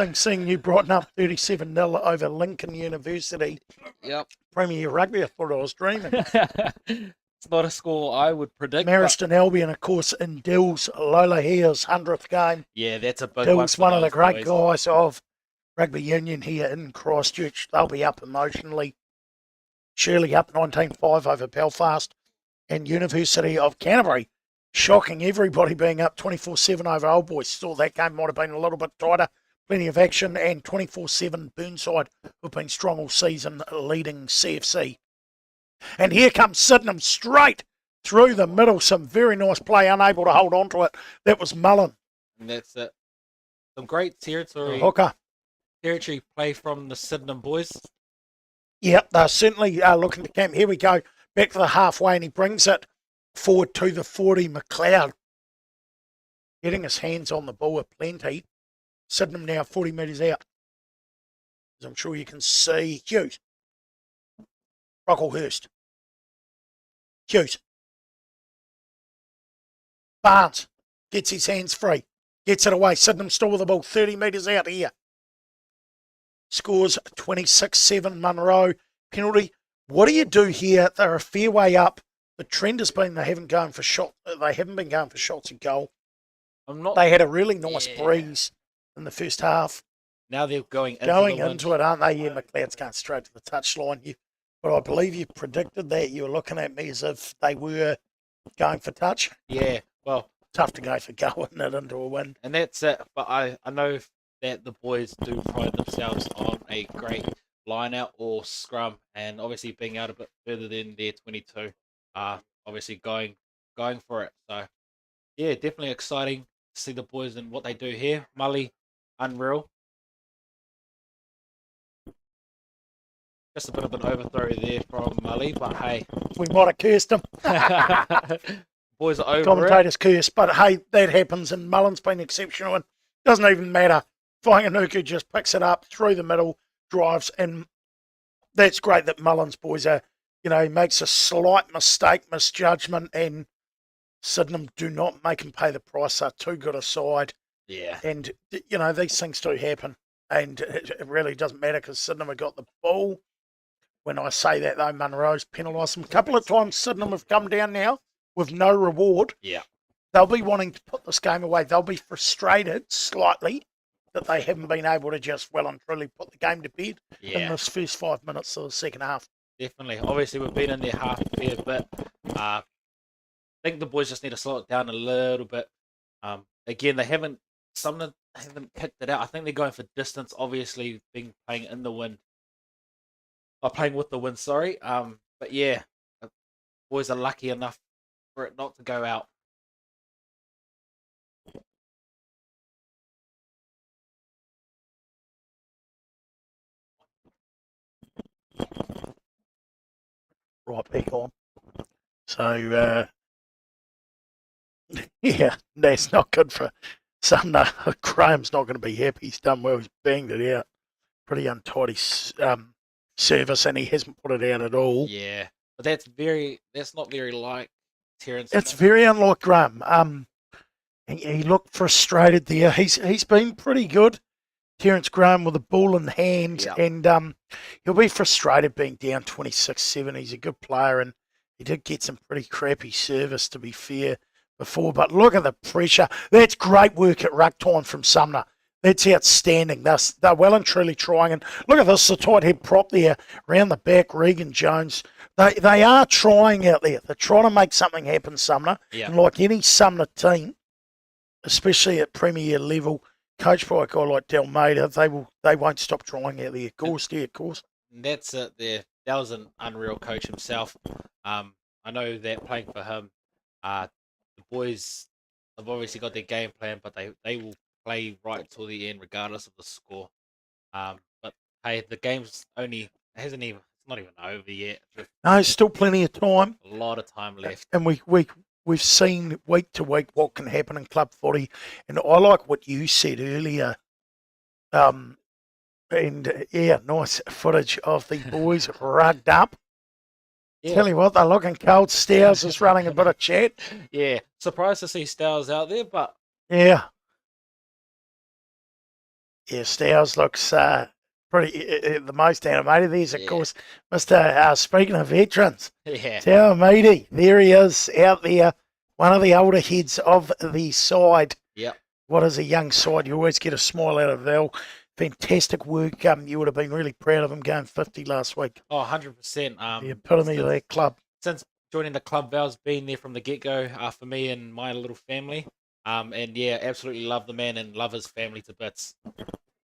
you brought up 37-0 over Lincoln University? Yep. Premier Rugby, I thought I was dreaming. It's not a score I would predict. Mariston Albion, of course, in Dill's Lola Here's 100th game. Yeah, that's a big Dill's one of the great boys. guys of rugby union here in Christchurch. They'll be up emotionally. Shirley up 19-5 over Belfast, and University of Canterbury shocking everybody, being up 24-7 over Old Boys. Thought that game might have been a little bit tighter. Plenty of action, and 24-7 Burnside, who've been strong all season, leading CFC. And here comes Sydenham straight through the middle. Some very nice play, unable to hold on to it. That was Mullen. And that's it. Some great territory play from the Sydenham boys. Yep, they're certainly looking to camp. Here we go, back to the halfway, and he brings it forward to the 40. McLeod getting his hands on the ball with plenty. Sydenham now 40 metres out. As I'm sure you can see. Hughes. Brocklehurst. Hughes. Barnes gets his hands free. Gets it away. Sydenham still with the ball. 30 metres out here. Scores 26-7 Munro. Penalty. What do you do here? They're a fair way up. The trend has been they haven't been going for shots at goal. They had a really nice breeze in the first half. Now they're going into it, aren't they? Yeah, McLeod's going straight to the touchline. But I believe you predicted that. You were looking at me as if they were going for touch. Yeah, well, tough to go for goal, isn't it, into a win? And that's it. But I know that the boys do pride themselves on a great line out or scrum, and obviously being out a bit further than their 22. Obviously going for it. So yeah, definitely exciting to see the boys and what they do here. Mully, unreal. Just a bit of an overthrow there from Mully, but hey. We might have cursed him. Boys are over Commentators curse, but hey, that happens, and Mullen's been exceptional, and doesn't even matter. Whanganuku just picks it up through the middle, drives, and that's great that Mullen's boys are, he makes a slight mistake, misjudgment, and Sydenham do not make him pay the price. They're too good a side. Yeah. And, these things do happen, and it really doesn't matter because Sydenham have got the ball. When I say that, though, Munro's penalised them. A couple of times Sydenham have come down now with no reward. Yeah. They'll be wanting to put this game away. They'll be frustrated slightly that they haven't been able to just well and truly put the game to bed in this first 5 minutes of the second half. Definitely. Obviously, we've been in their half a fair bit. I think the boys just need to slow it down a little bit. Again, some of them haven't kicked it out. I think they're going for distance, obviously, playing in the wind. Playing with the wind, sorry. But yeah, boys are lucky enough for it not to go out. right back on. So, yeah, that's not good for Sumner. Graham's not going to be happy. He's done well. He's banged it out. Pretty untidy service, and he hasn't put it out at all. Yeah, but that's not very like Terence. It's very unlike Graham. He looked frustrated there. He's been pretty good, Terence Graham, with the ball in hand, Yep. and he'll be frustrated being down 26-7. He's a good player, and he did get some pretty crappy service, to be fair, before. But look at the pressure. That's great work at ruck time from Sumner. That's outstanding. They're well and truly trying. And look at this, the tight head prop there around the back, Regan Jones. They are trying out there. They're trying to make something happen, Sumner. Yeah. And like any Sumner team, especially at Premier level, coached by a guy like Delmada, they won't stop trying out there. Of course. And that's it there. That was an unreal coach himself. I know that playing for him, the boys have obviously got their game plan, but they will play right till the end, regardless of the score. But hey, the game's it's not even over yet. With No, still plenty of time. a lot of time left. And we've seen week to week what can happen in club footy. And I like what you said earlier. And yeah, nice footage of the boys rugged up. Yeah. Tell you what, they're looking cold. Stowers is running a bit of chat. Yeah, surprised to see Stowers out there, but Yeah. Yeah, Stowers looks pretty the most animated. There's, of Yeah. course, Mr. Speaking of veterans, yeah, Tower Meaty. There he is out there, one of the older heads of the side. Yep. What is a young side? You always get a smile out of Val. Fantastic work. You would have been really proud of him going 50 last week. Oh, 100%. The epitome of that club. Since joining the club, Val's been there from the get-go for me and my little family. And yeah, absolutely love the man and love his family to bits.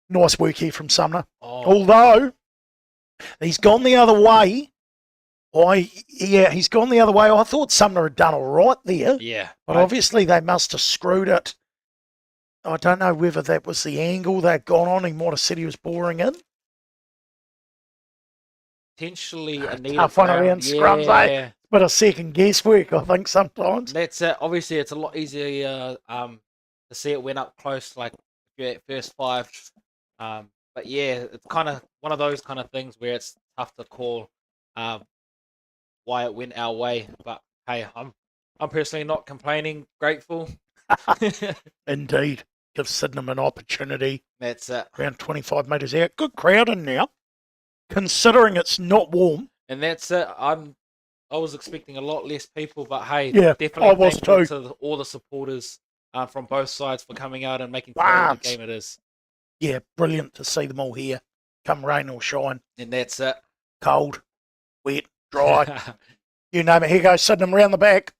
Nice work here from Sumner. Oh, Although he's gone the other way. He's gone the other way. I thought Sumner had done all right there, yeah. but obviously they must have screwed it. I don't know whether that was the angle they'd gone on. He might have said he was boring in. Potentially a needed Tough one round. around scrums, eh? Yeah. But a second guesswork, I think, sometimes. That's it. Obviously, it's a lot easier to see it went up close, like your first five. But yeah, it's kind of one of those kind of things where it's tough to call why it went our way. But hey, I'm personally not complaining. Grateful. Indeed. Gives Sydenham an opportunity. That's it. Around 25 metres out. Good crowd in now, considering it's not warm. And that's it. I was expecting a lot less people, but hey, Yeah, definitely I was thankful too. to all the supporters from both sides for coming out and making today Wow. the game it is. Yeah, brilliant to see them all here. Come rain or shine. And that's it. Cold, wet, dry. You name it. Here goes Sydenham round the back.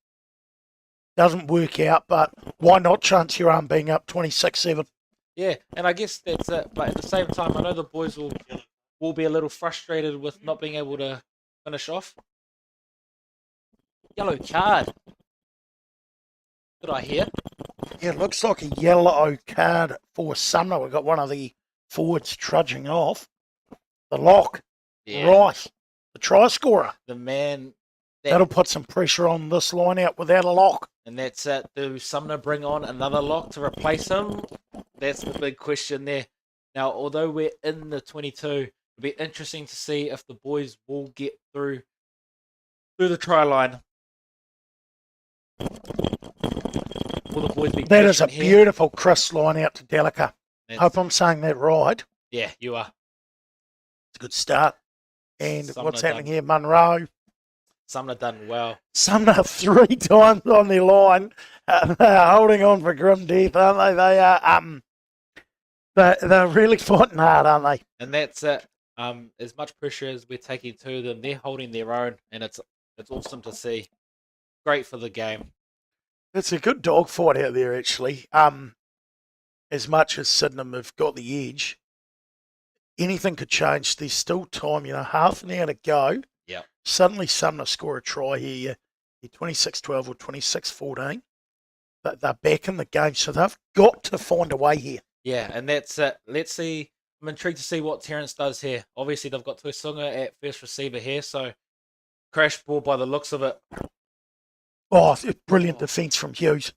Doesn't work out, but why not chance your arm being up 26-7? Yeah, and I guess that's it. But at the same time, I know the boys will be a little frustrated with not being able to finish off. Yellow card. Did I hear? Yeah, it looks like a yellow card for Sumner. We've got one of the forwards trudging off. The lock, Yeah. right. The try scorer. The man. That'll put some pressure on this line out without a lock. And that's it. Do Sumner bring on another lock to replace him? That's the big question there. Now, although we're in the 22, it'll be interesting to see if the boys will get through the try line. Will the boys be That is a patient here? beautiful Chris line out to Delica. That's- Hope I'm saying that right. Yeah, you are. It's a good start. And Sumner what's happening done. here? Monroe. Sumner done well. Sumner 3 times on their line. They're holding on for grim death, aren't they? They are. They're really fighting hard, aren't they? And that's it. As much pressure as we're taking to them, they're holding their own, and it's awesome to see. Great for the game. It's a good dogfight out there, actually. As much as Sydenham have got the edge, anything could change. There's still time, half an hour to go. Yep. Suddenly Sumner score a try here. You're 26-12 or 26-14. But they're back in the game, so they've got to find a way here. Yeah, and that's it. Let's see. I'm intrigued to see what Terence does here. Obviously, they've got Tuisunga at first receiver here, so crash ball by the looks of it. Oh, brilliant defence from Hughes.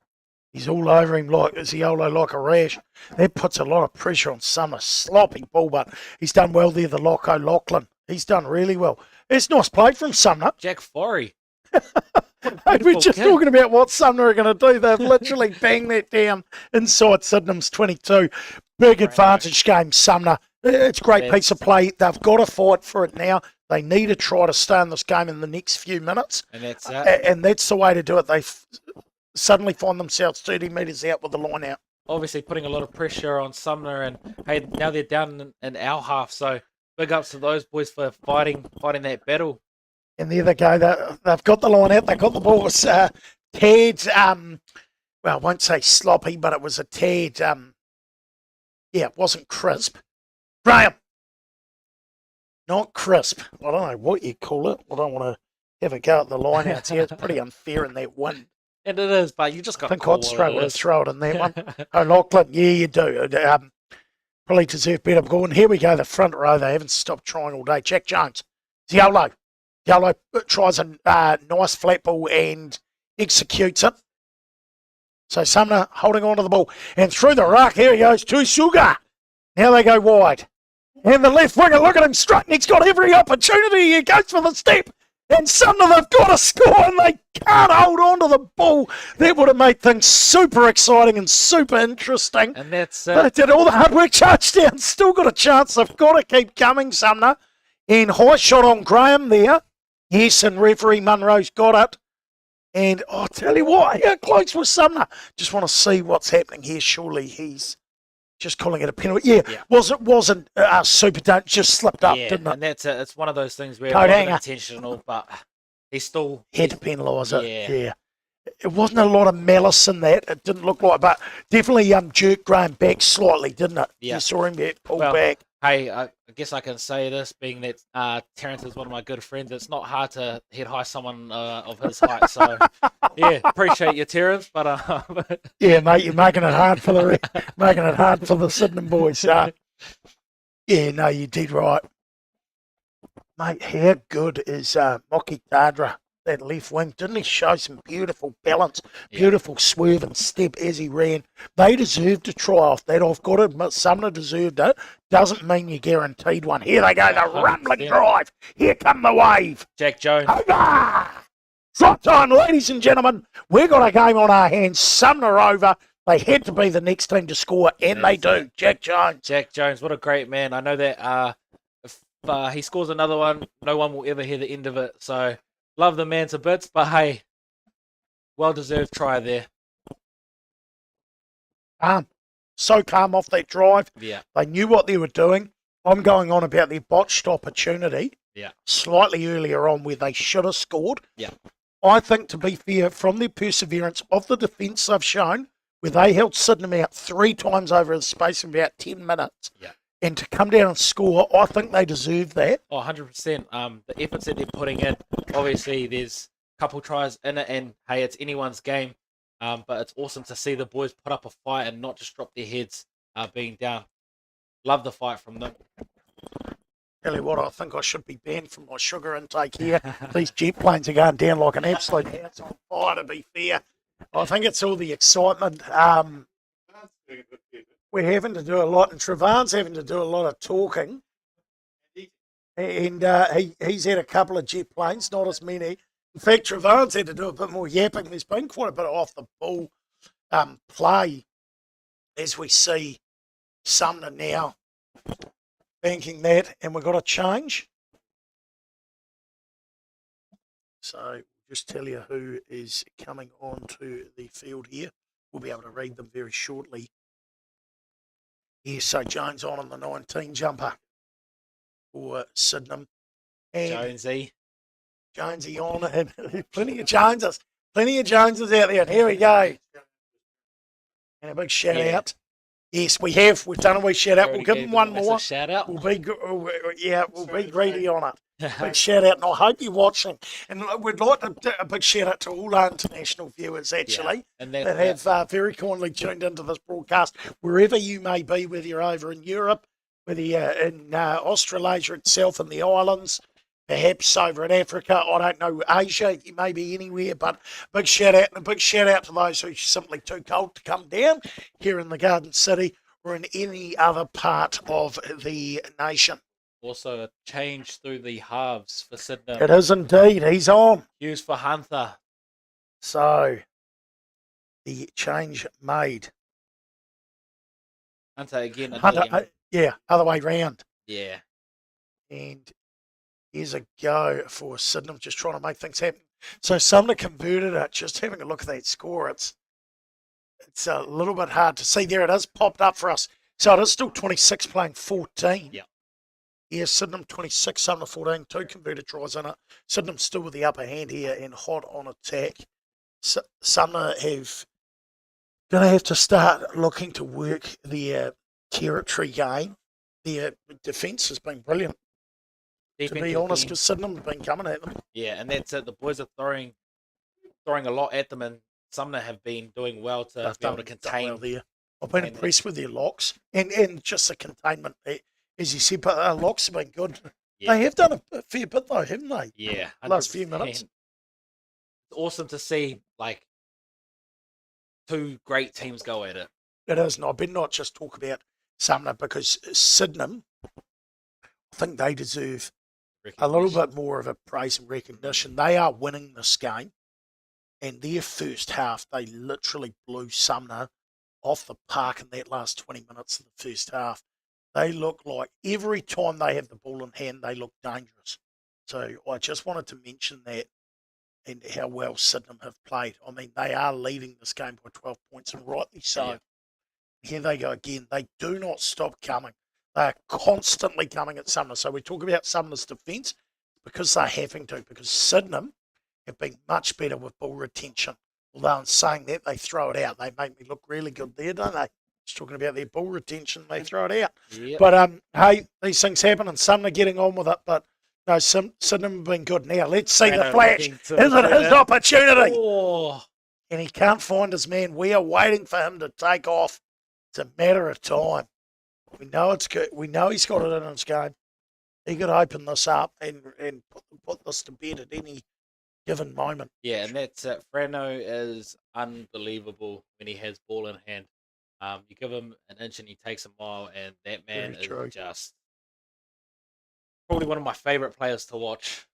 He's all over him like Ziolo, like a rash. That puts a lot of pressure on Sumner. Sloppy ball, but he's done well there, the Loco Lachlan. He's done really well. It's nice play from Sumner. Jack Forey. Hey, we're just talking about what Sumner are going to do. They've literally banged that down inside Sydenham's 22. Big advantage game, Sumner. It's a great piece of play. They've got to fight for it now. They need to try to stay in this game in the next few minutes. And that's And that's the way to do it. They suddenly find themselves 30 metres out with the line out. obviously putting a lot of pressure on Sumner, and hey, now they're down in our half, so big ups to those boys for fighting that battle. And there they go. They've got the line out. They got the ball. It was tad, well, I won't say sloppy, but it was a tad, it wasn't crisp. Graham, not crisp. I don't know what you call it. I don't want to have a go at the line outs here. It's pretty unfair in that wind. And it is, but you just got I think I'd struggle to throw it in that one. O'Loughlin, yeah, you do. Probably deserve better goal. And here we go, the front row. They haven't stopped trying all day. Jack Jones, Ziolo tries a nice flat ball and executes it. So Sumner holding on to the ball. And through the ruck, here he goes to Sugar. Now they go wide. And the left winger, look at him strutting. He's got every opportunity. He goes for the step. And Sumner, they've got to score, and they can't hold on to the ball. That would have made things super exciting and super interesting. And that's They did all the hard work, touchdown. Still got a chance. They've got to keep coming, Sumner. And high shot on Graham there. Yes, and referee Munro's got it. And I'll tell you what, how close was Sumner? Just want to see what's happening here. Surely he's just calling it a penalty. Yeah. Wasn't super dunk, just slipped up, didn't it? And that's it's one of those things where Coat it wasn't hanger. intentional, but he still Had to penalise it. Yeah. It wasn't a lot of malice in that. It didn't look like, but definitely jerked Graham back slightly, didn't it? Yeah. You saw him get pulled Well, back. Hey, I guess I can say this, being that Terrence is one of my good friends. It's not hard to head high someone of his height. So, yeah, appreciate you, Terrence. But Yeah, mate, you're making it hard for the Sydenham boys. Yeah, no, you did right, mate. How good is Moki Tadra, that left wing? Didn't he show some beautiful balance, beautiful swerve and step as he ran? They deserved to try off that. I've got to admit, Sumner deserved it. Doesn't mean you're guaranteed one. Here they go, the rumbling drive. Here come the wave. Jack Jones. Over! Shot time, ladies and gentlemen. We've got a game on our hands. Sumner over. They had to be the next team to score, and they do. Jack Jones. Jack Jones, what a great man. I know that if he scores another one, no one will ever hear the end of it. So, love the man to bits, but hey, well-deserved try there. So calm off that drive. Yeah. They knew what they were doing. I'm going on about their botched opportunity. Yeah. Slightly earlier on where they should have scored. Yeah. I think, to be fair, from their perseverance of the defence they've shown, where they held Sydenham out 3 times over the space of about 10 minutes, and to come down and score, I think they deserve that. Oh, 100%. The efforts that they're putting in, obviously there's a couple tries in it, and hey, it's anyone's game. But it's awesome to see the boys put up a fight and not just drop their heads being down. Love the fight from them. Tell you what, I think I should be banned from my sugar intake here. These jet planes are going down like an absolute house on fire, to be fair. I think it's all the excitement. We're having to do a lot, and Trevan's having to do a lot of talking. And he's had a couple of jet planes, not as many. In fact, Trevan's had to do a bit more yapping. There's been quite a bit of off the ball play as we see Sumner now banking that, and we've got to change. So just tell you who is coming onto the field here. We'll be able to read them very shortly. Here, so Jones on the 19 jumper for Sydenham. And Jonesy on, and plenty of Joneses out there. And here we go. And a big shout out. Yes, we have. We've done a wee shout out. We'll give them one more. Shout out. We'll be greedy on it. Big shout out, and I hope you're watching. And we'd like to do a big shout out to all our international viewers, actually, and that have very kindly tuned into this broadcast, wherever you may be, whether you're over in Europe, whether you're in Australasia itself and the islands, perhaps over in Africa. I don't know, Asia, he may be anywhere, but big shout out to those who are simply too cold to come down here in the Garden City or in any other part of the nation. Also a change through the halves for Sydenham. It is indeed. He's on. Hughes for Hunter. So the change made. Hunter again. Hunter, other way round. Yeah. And here's a go for Sydenham, just trying to make things happen. So Sumner converted it. Just having a look at that score, it's a little bit hard to see. There it is, popped up for us. So it is still 26 playing 14. Yeah. Yeah, Sydenham 26, Sumner 14, 2 converted tries in it. Sydenham still with the upper hand here and hot on attack. Sumner going to have to start looking to work their territory game. Their defence has been brilliant, to be honest, because Sydenham have been coming at them. Yeah, and that's it. The boys are throwing a lot at them, and Sumner have been doing well to be able to contain. Well there. I've been impressed with their locks and just the containment, as you said, but our locks have been good. Yeah. They have done a fair bit, though, haven't they? Yeah. 100%. Last few minutes. It's awesome to see, like, two great teams go at it. It is, and I better not just talk about Sumner, because Sydenham, I think they deserve a little bit more of a praise and recognition. They are winning this game, and their first half, they literally blew Sumner off the park in that last 20 minutes of the first half. They look like every time they have the ball in hand, they look dangerous. So I just wanted to mention that and how well Sydenham have played. I mean, they are leading this game by 12 points, and rightly so. Yeah. Here they go again. They do not stop coming. They are constantly coming at Sumner. So we talk about Sumner's defence because they're having to, because Sydenham have been much better with ball retention. Although in saying that, they throw it out. They make me look really good there, don't they? Just talking about their ball retention, they throw it out. Yep. But, hey, these things happen, and Sumner getting on with it. But, no, Sydenham have been good. Now, let's see the flash. Is it his opportunity? Oh. And he can't find his man. We are waiting for him to take off. It's a matter of time. We know it's good. We know he's got it in his game. He could open this up and put this to bed at any given moment. Yeah, and that's it. Frano is unbelievable when he has ball in hand. You give him an inch and he takes a mile, and that man is just probably one of my favourite players to watch.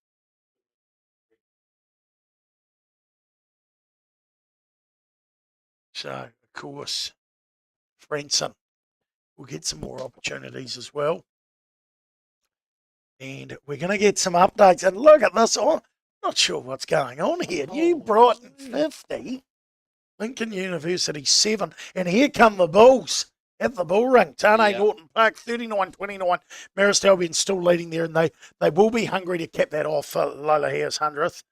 So, of course, Franson will get some more opportunities as well. And we're going to get some updates. And look at this. I'm not sure what's going on here. New Brighton 50, Lincoln University 7. And here come the Bulls at the Bull Ring. Tane Norton Park 39-29. Marist Albion still leading there, and they will be hungry to cap that off for Lola Hare's 100th.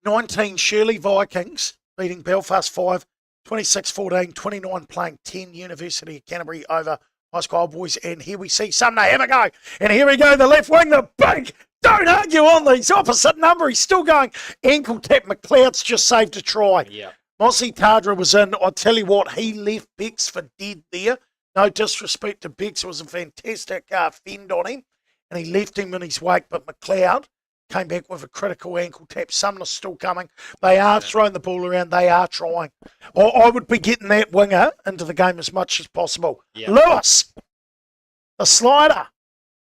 19 Shirley Vikings beating Belfast 5. 26-14, 29 playing 10, University of Canterbury over High School Boys. And here we see Sumner have a go. And here we go, the left wing, the big, don't argue on these, opposite number. He's still going. Ankle tap, McLeod's just saved a try. Yeah. Mossy Tardra was in. I tell you what, he left Bex for dead there. No disrespect to Bex. It was a fantastic fend on him. And he left him in his wake. But McLeod came back with a critical ankle tap. Sumner's still coming. They are throwing the ball around. They are trying. I would be getting that winger into the game as much as possible. Yeah. Lewis, the slider.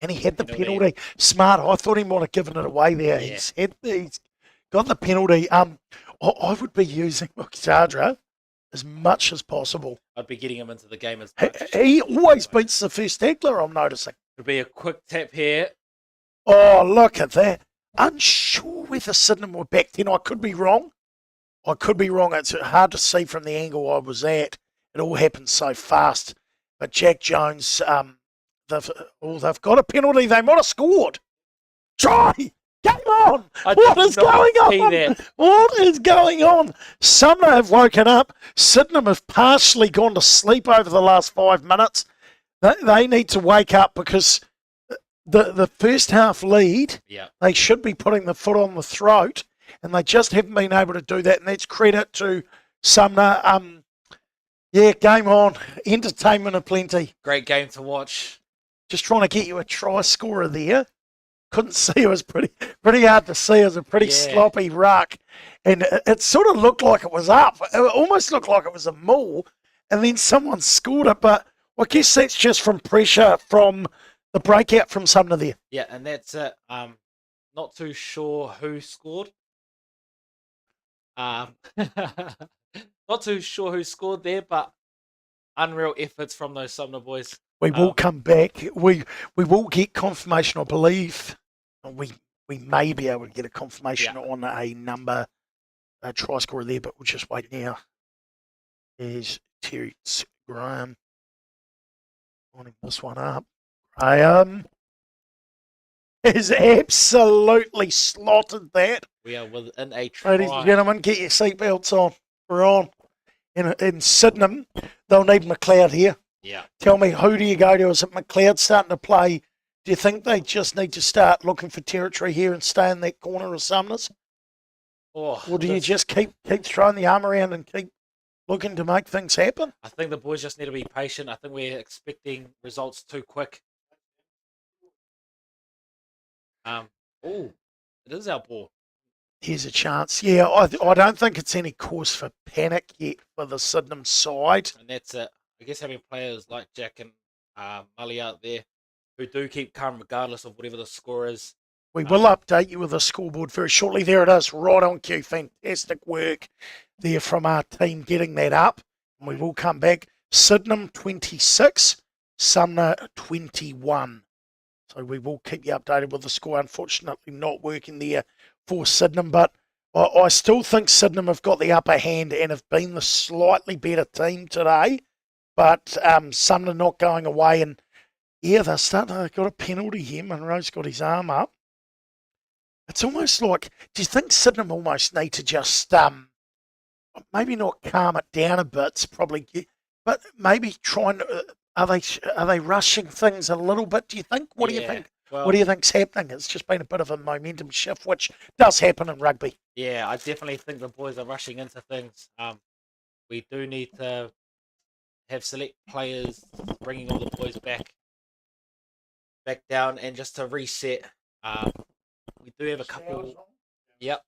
And he had the penalty. Smart. I thought he might have given it away there. Yeah. He's got the penalty. I would be using Mukhtajra as much as possible. I'd be getting him into the game as much. He always beats the first tackler, I'm noticing. It'll be a quick tap here. Oh, look at that. Unsure whether Sydenham were back then. I could be wrong. It's hard to see from the angle I was at. It all happened so fast. But Jack Jones, they've got a penalty. They might have scored. Try! Game on! What is going on? What is going on? Sumner have woken up. Sydenham have partially gone to sleep over the last 5 minutes. They need to wake up, because the first half lead, they should be putting the foot on the throat, and they just haven't been able to do that, and that's credit to Sumner. Game on. Entertainment aplenty. Great game to watch. Just trying to get you a try scorer there. couldn't see. It was pretty hard to see. It was a pretty Yeah. sloppy ruck, and it sort of looked like it was up. It almost looked like it was a maul, and then someone scored it. But I guess that's just from pressure from the breakout from Sumner there. Yeah, and that's it. Not too sure who scored. Not too sure who scored there, but unreal efforts from those Sumner boys. We will come back. We will get confirmation, I believe. We may be able to get a confirmation on a number try scorer there, but we'll just wait now. There's Terry Graham lining this one up. Graham has absolutely slotted that. We are within a try. Ladies and gentlemen, get your seatbelts on. We're on. In Sydenham, they'll need McLeod here. Yeah. Tell me, who do you go to? Is it McLeod starting to play? Do you think they just need to start looking for territory here and stay in that corner of Sumner's? Or do you just keep throwing the arm around and keep looking to make things happen? I think the boys just need to be patient. I think we're expecting results too quick. It is our ball. Here's a chance. Yeah, I don't think it's any cause for panic yet for the Sydenham side. And that's it. I guess having players like Jack and Mully out there who do keep calm regardless of whatever the score is. We will update you with the scoreboard very shortly. There it is, right on cue. Fantastic work there from our team getting that up. And we will come back. Sydenham 26, Sumner 21. So we will keep you updated with the score. Unfortunately, not working there for Sydenham, but I still think Sydenham have got the upper hand and have been the slightly better team today. But Sumner not going away, and yeah, they've got a penalty here. Monroe's got his arm up. It's almost like, do you think Sydenham almost need to just maybe not calm it down a bit, but maybe trying to, are they rushing things a little bit, do you think? What do you think? Well, What do you think's happening? It's just been a bit of a momentum shift, which does happen in rugby. Yeah, I definitely think the boys are rushing into things. We do need to have select players bringing all the boys back down, and just to reset. We do have a couple. Yep.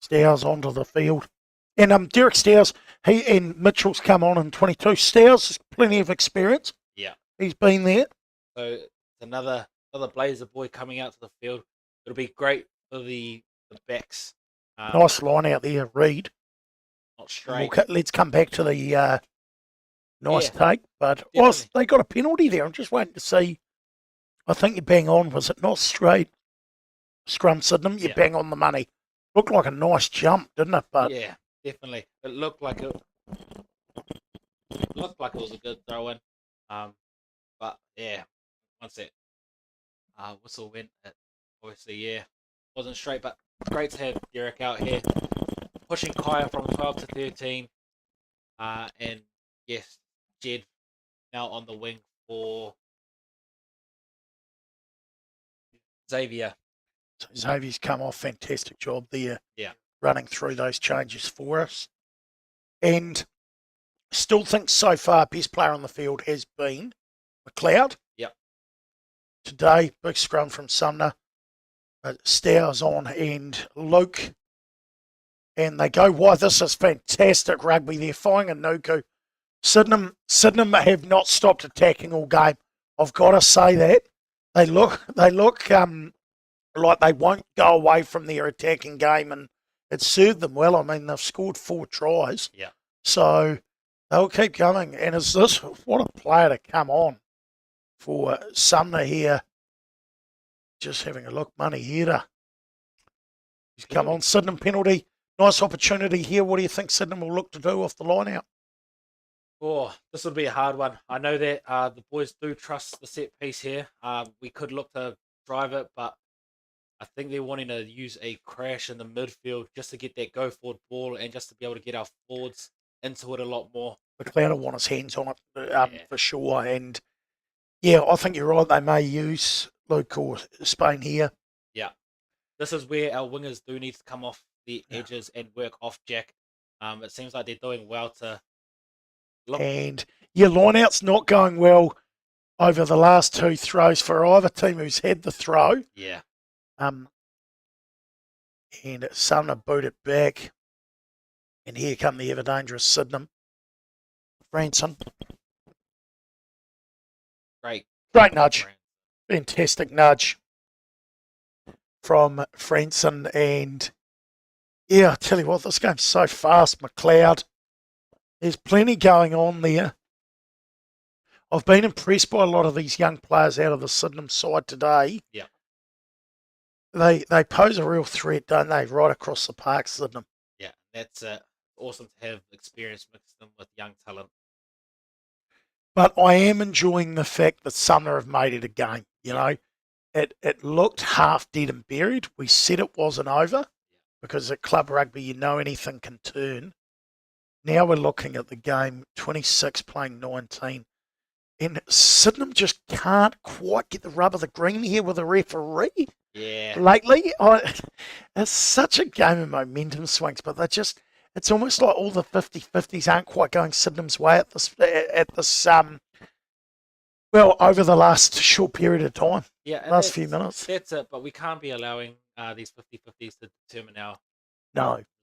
Stowers onto the field. And Derek Stowers, he and Mitchell's come on in 22. Stowers has plenty of experience. Yeah. He's been there. So it's another Blazer boy coming out to the field. It'll be great for the backs. Nice line out there, Reed. Not straight. Let's come back to the nice take. But Definitely. they got a penalty there. I'm just waiting to see. I think you bang on. Was it not straight? Scrum Sydenham, you bang on the money. Looked like a nice jump, didn't it? But Yeah, definitely. It looked like it was a good throw in. But yeah, once that whistle went, it obviously wasn't straight. But it's great to have Derek out here pushing Kaya from 12 to 13. And yes, Jed now on the wing for Xavier. so Xavier's come off. Fantastic job there. Yeah. Running through those changes for us. And still think so far best player on the field has been McLeod. Yep. Today, big scrum from Sumner. Stowers on and Luke. And they go wide. This is fantastic rugby. They're firing a Nuku. Sydenham have not stopped attacking all game. I've got to say that. They look like they won't go away from their attacking game, and it served them well. I mean, they've scored 4 tries. Yeah. So they'll keep coming. And what a player to come on for Sumner here. Just having a look. Money here. He's come on. Sydenham penalty. Nice opportunity here. What do you think Sydenham will look to do off the line out? Oh, this would be a hard one. I know that the boys do trust the set piece here. We could look to drive it, but I think they're wanting to use a crash in the midfield just to get that go forward ball and just to be able to get our forwards into it a lot more. McLeod will want his hands on it for sure. And yeah, I think you're right. They may use Luke or Spain here. Yeah. This is where our wingers do need to come off the edges and work off Jack. It seems like they're doing well to look. And your line out's not going well. over the last two throws for either team who's had the throw. Yeah. And Sumner boot it back. And here come the ever dangerous Sydenham. Franson. Great. Great nudge. Fantastic nudge from Franson. And yeah, I tell you what, this game's so fast, McLeod. There's plenty going on there. I've been impressed by a lot of these young players out of the Sydenham side today. Yeah. They pose a real threat, don't they, right across the park, Sydenham. Yeah, that's awesome to have experience mixed in with young talent. But I am enjoying the fact that Sumner have made it a game. You know, it looked half dead and buried. We said it wasn't over because at club rugby, you know anything can turn. Now we're looking at the game 26 playing 19. And Sydenham just can't quite get the rub of the green here with the referee. Yeah. Lately, it's such a game of momentum swings, but it's almost like all the 50-50s aren't quite going Sydenham's way at this over the last short period of time. Yeah. Last few minutes. That's it, but we can't be allowing these 50-50s to determine our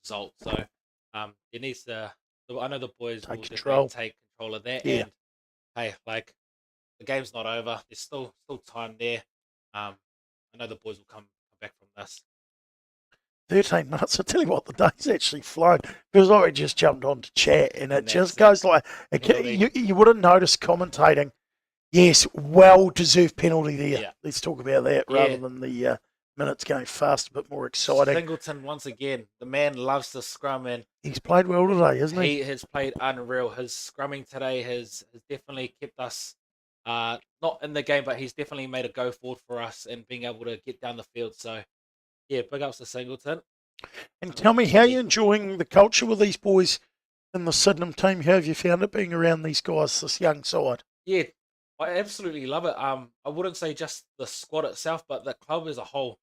result. So it needs to, I know the boys will definitely take control of that. Yeah. And hey, like, the game's not over. There's still time there. I know the boys will come back from this. 13 minutes. I tell you what, the day's actually flown. Because I just jumped on to chat, and it just goes like you would have noticed commentating. Yes, well-deserved penalty there. Yeah. Let's talk about that rather than the minutes going fast, a bit more exciting. Singleton, once again, the man loves to scrum, and he's played well today, hasn't he? He has played unreal. His scrumming today has definitely kept us not in the game, but he's definitely made a go forward for us and being able to get down the field. So, yeah, big ups to Singleton. And tell me, how are you enjoying the culture with these boys in the Sydenham team? How have you found it being around these guys, this young side? Yeah, I absolutely love it. I wouldn't say just the squad itself, but the club as a whole.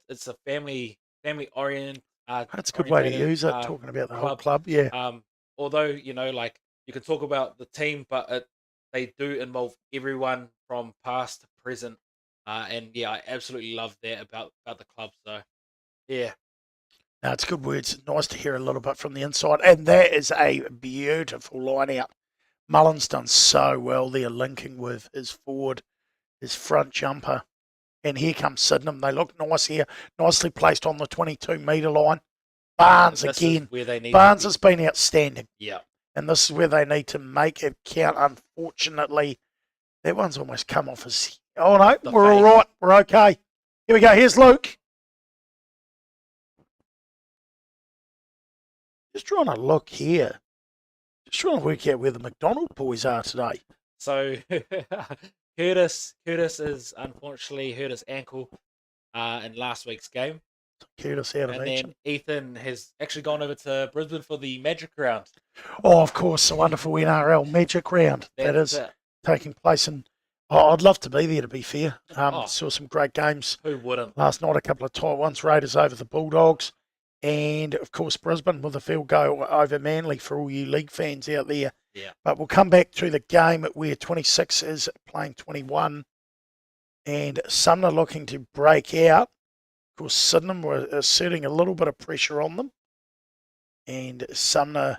It's a family oriented. That's a good way to use it. Talking about the whole club, yeah. Although you can talk about the team, but they do involve everyone from past to present, and yeah, I absolutely love that about the club. So yeah. No, it's good words. Nice to hear a little bit from the inside, and that is a beautiful line out. Mullen's done so well there, linking with his forward, his front jumper. And here comes Sydenham. They look nice here. Nicely placed on the 22-metre line. Barnes again. Barnes has been outstanding. Yeah. And this is where they need to make it count. Unfortunately, that one's almost come off his... Oh, no, we're all right. We're okay. Here we go. Here's Luke. Just trying to look here. Just trying to work out where the McDonald boys are today. So... Curtis has unfortunately hurt his ankle in last week's game. Curtis out of action. And then Ethan has actually gone over to Brisbane for the Magic Round. Oh, of course, the wonderful NRL Magic Round that is taking place. And I'd love to be there, to be fair. Saw some great games. Who wouldn't? Last night, a couple of tight ones. Raiders over the Bulldogs. And, of course, Brisbane with a field goal over Manly for all you league fans out there. Yeah. But we'll come back to the game where 26 is playing 21. And Sumner looking to break out. Of course, Sydenham were asserting a little bit of pressure on them. And Sumner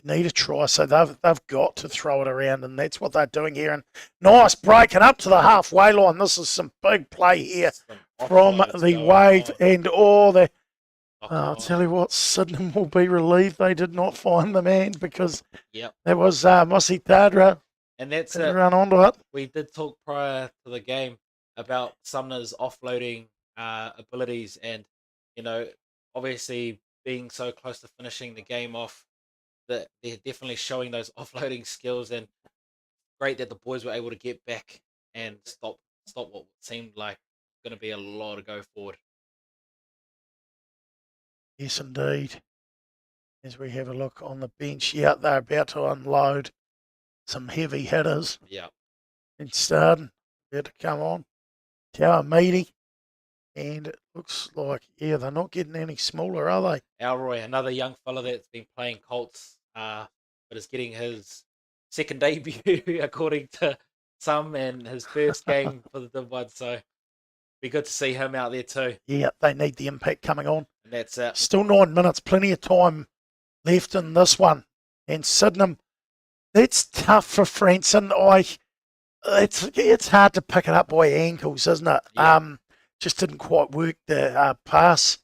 need a try, so they've got to throw it around, and that's what they're doing here. And nice breaking up to the halfway line. This is some big play here from the Wave. And I'll tell you what, Sydenham will be relieved they did not find the man, because that was Mosi Tadra. And that's it. Run onto it. We did talk prior to the game about Sumner's offloading abilities, and obviously being so close to finishing the game off, that they're definitely showing those offloading skills. And great that the boys were able to get back and stop what seemed like going to be a lot of go forward. Yes, indeed. As we have a look on the bench, they're about to unload some heavy hitters. Yeah. And starting, about to come on. Tower Meaty. And it looks like, they're not getting any smaller, are they? Alroy, another young fella that's been playing Colts, but is getting his second debut according to some, and his first game for the Div 1. So be good to see him out there too. Yeah, they need the impact coming on. And that's it. Still 9 minutes, plenty of time left in this one. And Sydenham, that's tough for Franson. It's hard to pick it up by ankles, isn't it? Yeah. Just didn't quite work the pass.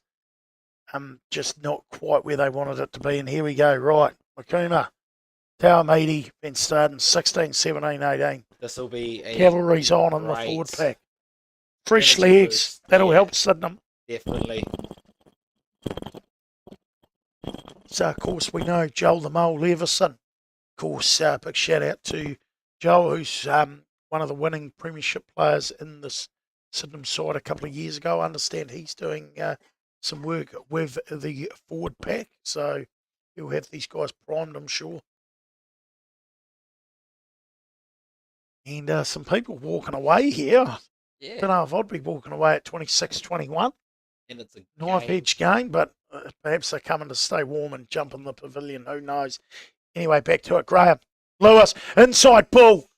Just not quite where they wanted it to be. And here we go. Right, Makuma, Taumidi, been starting 16, 17, 18. This will be a Cavalry's on in the great forward pack. Fresh energy legs. boost. That'll Yeah. help Sydenham. Definitely. So, of course, we know Joel the Mole Leverson. Of course, big shout out to Joel, who's one of the winning premiership players in this Sydenham side a couple of years ago. I understand he's doing some work with the forward pack, so he'll have these guys primed, I'm sure. And some people walking away here. I Yeah. don't know if I'd be walking away at 26-21. And it's a Knife game. edge game, but perhaps they're coming to stay warm and jump in the pavilion. Who knows? Anyway, back to it. Graham Lewis, inside ball.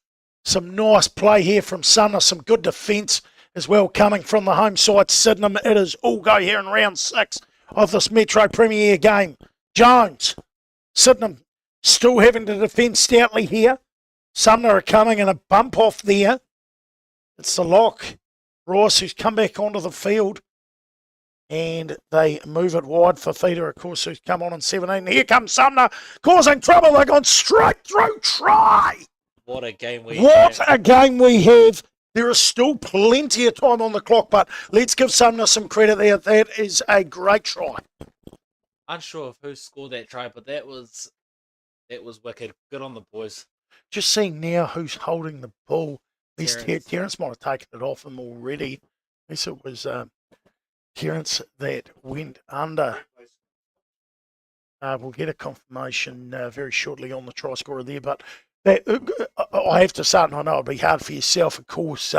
Some nice play here from Sumner. Some good defence as well coming from the home side. Sydenham, it is all go here in round 6 of this Metro Premier game. Jones, Sydenham still having to defend stoutly here. Sumner are coming in a bump off there. It's the lock. Ross, who's come back onto the field. And they move it wide for Theta, of course, who's come on in 17. Here comes Sumner, causing trouble. They've gone straight through try. What a game we What had. a game we have. There is still plenty of time on the clock, but let's give Sumner some credit there. That is a great try. Unsure of who scored that try, but that was wicked. Good on the boys. Just seeing now who's holding the ball. At least Terrence. Terrence might have taken it off him already. At least it was Terrence that went under. We'll get a confirmation very shortly on the try scorer there, but that, I have to say, and I know it'll be hard for yourself, of course,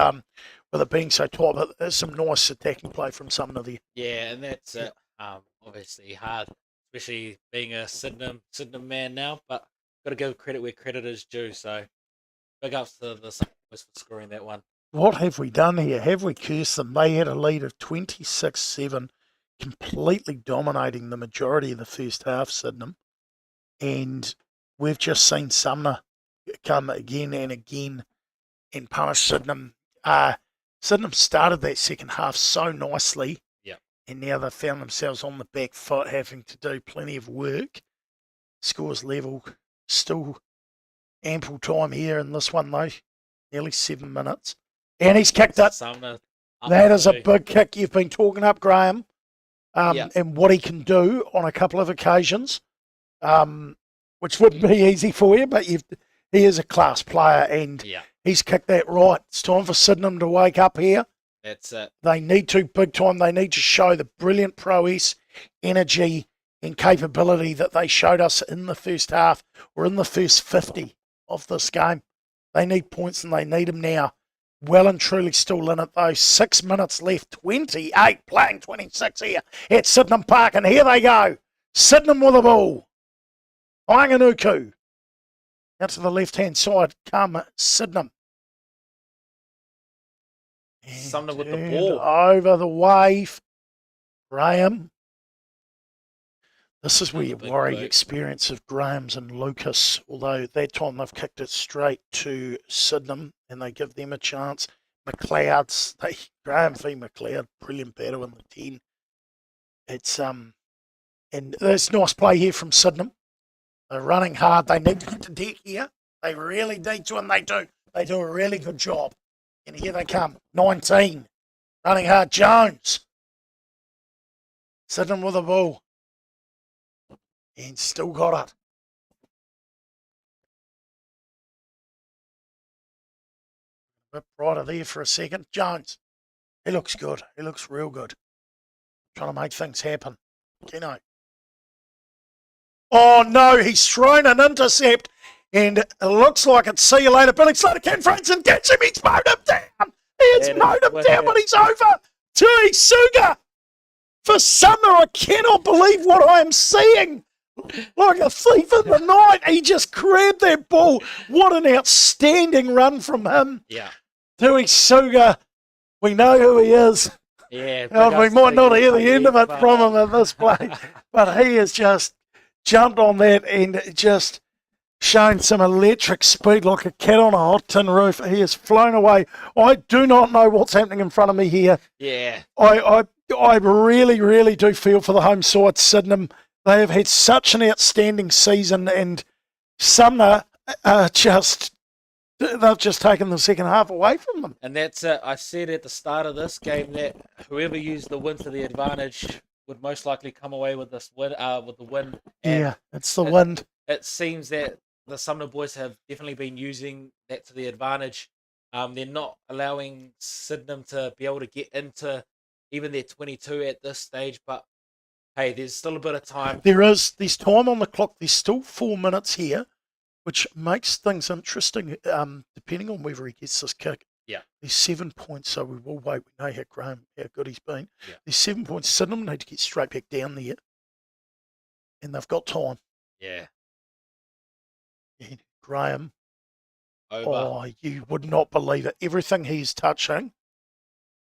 with it being so tight, but there's some nice attacking play from Sumner there. Yeah, and that's it. Obviously hard, especially being a Sydenham man now, but got to give credit where credit is due. So big ups to the Sun boys for scoring that one. What have we done here? Have we cursed them? They had a lead of 26-7, completely dominating the majority of the first half, Sydenham. And we've just seen Sumner come again and again and punish Sydenham. Sydenham started that second half so nicely. Yeah. And now they've found themselves on the back foot, having to do plenty of work. Scores level. Still ample time here in this one, though. Nearly 7 minutes. And he's kicked it. Sumner up That is a too. big kick. You've been talking up Graham Yeah. and what he can do on a couple of occasions, which wouldn't be easy for you, but he is a class player and Yeah, he's kicked that right. It's time for Sydenham to wake up here. that's it. They need to, big time. They need to show the brilliant prowess, energy and capability that they showed us in the first half or in the first 50 of this game. They need points and they need them now. Well and truly still in it though. 6 minutes left, 28 playing 26 here at Sydenham Park. And here they go. Sydenham with the ball. Wanganuku. Out to the left-hand side come Sydenham. Sumner with the And ball. over the wave. Graham. This is where you Big worry boot. experience of Graham's and Lucas, although that time they've kicked it straight to Sydenham and they give them a chance. McLeod's, Graham v McLeod, brilliant battle in the 10. It's and there's nice play here from Sydenham. They're running hard. They need to get to deck here. They really need to, and they do. They do a really good job. And here they come. 19. Running hard. Jones. Sydenham with the ball. And still got it. A bit brighter there for a second. Jones. He looks good. He looks real good. Trying to make things happen. You know. Oh no, he's thrown an intercept. And it looks like it's see you later. Billy Slater, Ken Franson gets him. He's mowed him down. He has That is mowed him down, wicked. but he's over. Tui Suga for Sumner. I cannot believe what I am seeing. like a thief in the night. He just grabbed that ball. What an outstanding run from him. Yeah. Tui Suga, we know who he is. Yeah. We might not hear the end of it from him at this place, but he has just jumped on that and just shown some electric speed like a cat on a hot tin roof. He has flown away. I do not know what's happening in front of me here. Yeah. I really, really do feel for the home side, Sydenham. They have had such an outstanding season, and Sumner they've just taken the second half away from them. And that's it. I said at the start of this game that whoever used the win to the advantage would most likely come away with this win. With the win. And Yeah, it's the wind. It seems that the Sumner boys have definitely been using that to the advantage. They're not allowing Sydenham to be able to get into even their 22 at this stage, but hey, there's still a bit of time. There's time on the clock. There's still 4 minutes here, which makes things interesting, depending on whether he gets this kick. Yeah. There's 7 points, so we will wait. We know how good he's been. Yeah. There's 7 points. Sydenham need to get straight back down there, and they've got time. Yeah. And Graham, Over. oh, you would not believe it. Everything he's touching,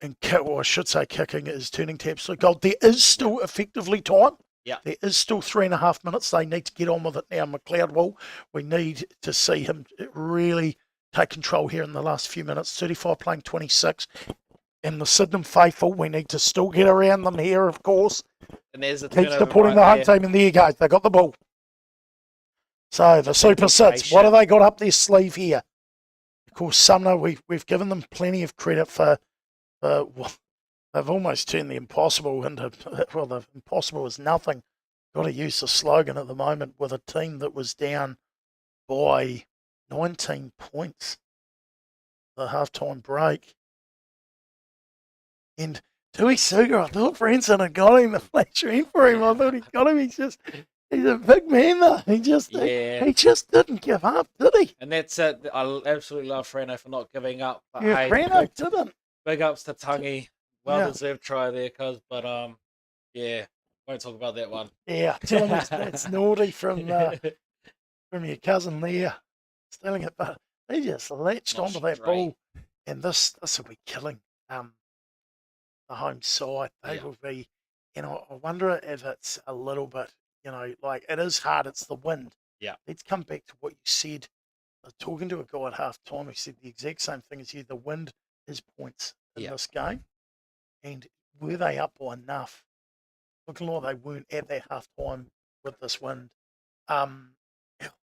and I should say kicking, is turning to absolute gold. There is still effectively time. Yeah. There is still 3.5 minutes. They need to get on with it now. McLeod will. We need to see him really take control here in the last few minutes. 35 playing 26. And the Sydenham faithful, we need to still get around them here, of course. And there's a Keep turnover supporting the right home there. team, and there you go. They got the ball. So the Super Sits, what have they got up their sleeve here? Of course, Sumner, we've given them plenty of credit for well, they've almost turned the impossible into, well, the impossible is nothing. Got to use the slogan at the moment with a team that was down by 19 points. The halftime break. And Tui Suga, I thought Branson had got him, the flash in for him. I thought he got him. He's a big man though. He just didn't give up, did he? And that's it. I absolutely love Frano for not giving up. But Yeah, hey, Frano didn't. big ups to Tungy. Well Yeah. deserved try there, cuz. But yeah, won't talk about that one. Yeah, tell him it's naughty from your cousin there, stealing it. But they just latched Not onto that straight. ball, and this will be killing the home side. They Yeah. will be, I wonder if it's a little bit, like it is hard. It's the wind. Yeah. Let's come back to what you said. I was talking to a guy at half time who said the exact same thing as you. The wind is points in Yeah. this game, and were they up by enough? Looking like they weren't at that half time with this wind.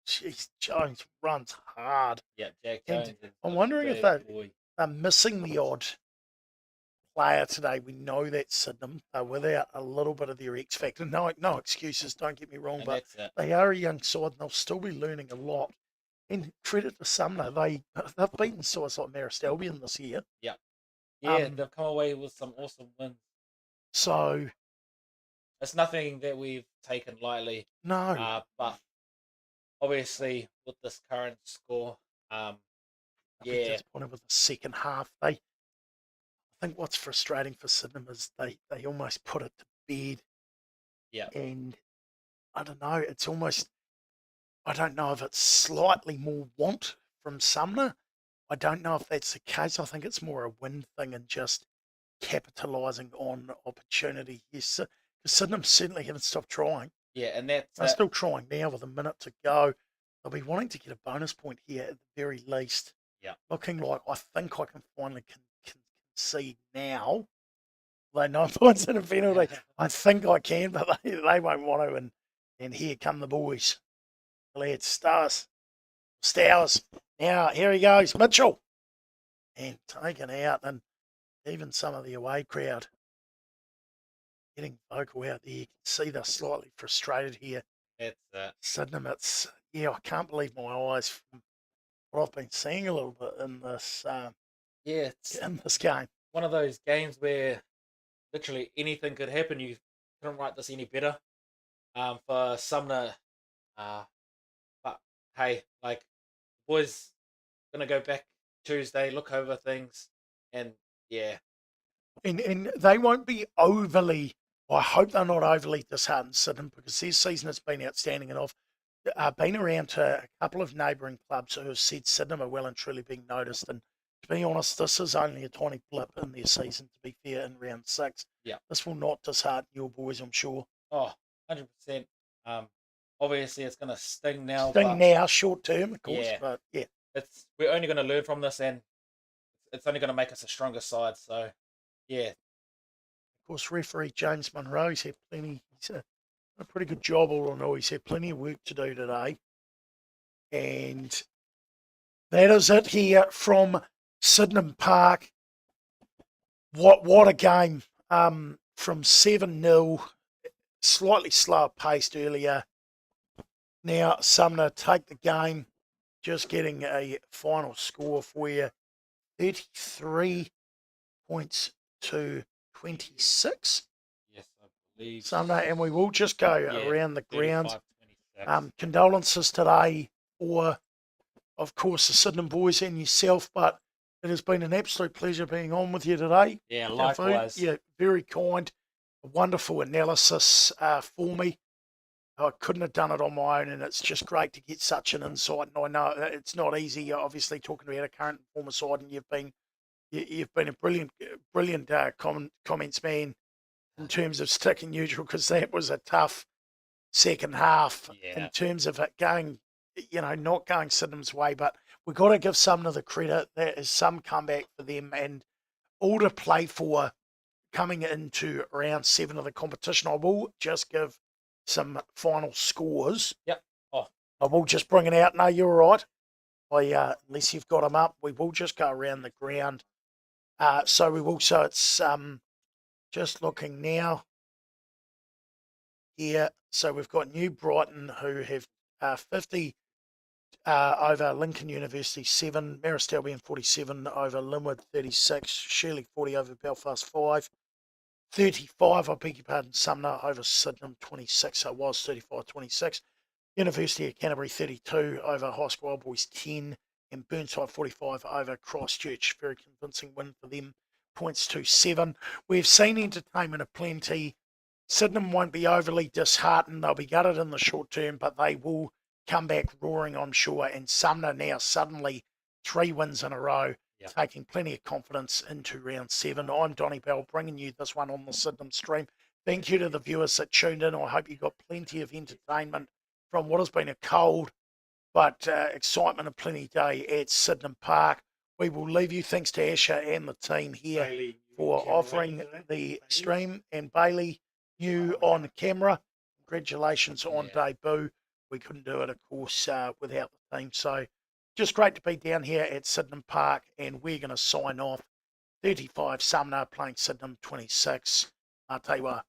Jeez, Jones runs hard. Yeah, Jack And Jones. is I'm a wondering if big they- boy. They're missing the odd player today. We know that Sydenham are without a little bit of their X factor. No excuses. Don't get me wrong, And but that's it. they are a young side and they'll still be learning a lot. And credit to Sumner, they've beaten sides like Marist Albion this year. Yeah, Um, they've come away with some awesome wins. So It's nothing that we've taken lightly, no, but obviously with this current score, I'll be yeah, disappointed with the second half. I think what's frustrating for Sydenham is they almost put it to bed. Yeah. And I don't know, it's almost, I don't know if it's slightly more want from Sumner. I don't know if that's the case. I think it's more a win thing and just capitalising on opportunity. Yes, because Sydenham certainly haven't stopped trying. yeah, and that's They're still trying now with a minute to go. They'll be wanting to get a bonus point here at the very least. Yeah. Looking like I think I can finally concede now. They 9 points in a penalty. I think I can, but they won't want to. And here come the boys. Glad Stars. Now, here he goes, Mitchell. And taken out. And even some of the away crowd getting vocal out there. You can see they're slightly frustrated here. It's Sydenham, I can't believe my eyes from what I've been seeing a little bit in this it's game. one of those games where literally anything could happen. You couldn't write this any better. For Sumner, but hey, like boys gonna go back Tuesday, look over things, and yeah, And they won't be overly I hope they're not overly disheartened, Sydenham, because their season has been outstanding, and I've been around to a couple of neighbouring clubs who have said Sydenham are well and truly being noticed. And to be honest, this is only a tiny blip in their season, to be fair, in round 6. Yeah. This will not dishearten your boys, I'm sure. Oh, 100%. Obviously, it's going to sting now. Sting now, short term, of course, Yeah. but yeah. We're only going to learn from this, and it's only going to make us a stronger side. So, yeah. Of course, referee James Munro's had plenty. He's done a pretty good job all in all. He's had plenty of work to do today. And that is it here from Sydenham Park. What a game. From 7-0, slightly slower paced earlier. Now Sumner take the game, just getting a final score for you. 33 points to 26. Yes, I believe. Sumner, and we will just go around the grounds. 35-26. Condolences today for, of course, the Sydenham boys and yourself, but it has been an absolute pleasure being on with you today. Yeah, likewise. Yeah, very kind. A wonderful analysis for me. I couldn't have done it on my own, and it's just great to get such an insight. And I know it's not easy, obviously, talking about a current and former side, and you've been a brilliant comments man in terms of sticking neutral, because that was a tough second half in terms of it going, not going Sydenham's way. But we've got to give Sumner the credit. There is some comeback for them, and all to play for coming into round 7 of the competition. I will just give some final scores. Yep. Oh. I will just bring it out. No, you're all right. Unless you've got them up, we will just go around the ground. So it's just looking now here. So we've got New Brighton, who have 50 over Lincoln University 7, Marist Albion 47 over Linwood 36, Shirley 40 over Belfast 5, 35, I beg your pardon, Sumner over Sydenham 26, so it was 35-26. University of Canterbury 32 over High School Old Boys 10, and Burnside 45 over Christchurch. Very convincing win for them, points to 7. We've seen entertainment aplenty. Sydenham won't be overly disheartened. They'll be gutted in the short term, but they will come back roaring, I'm sure. And Sumner now suddenly 3 wins in a row, taking plenty of confidence into round 7. I'm Donnie Bell, bringing you this one on the Sydenham stream. Thank you to the viewers that tuned in. I hope you got plenty of entertainment from what has been a cold but excitement and plenty day at Sydenham Park. We will leave you. Thanks to Asher and the team here Bailey, for offering the stream, and Bailey, you on camera. Congratulations on debut. We couldn't do it, of course, without the team. So just great to be down here at Sydenham Park, and we're going to sign off. 35 Sumner playing Sydenham 26. I'll tell you what,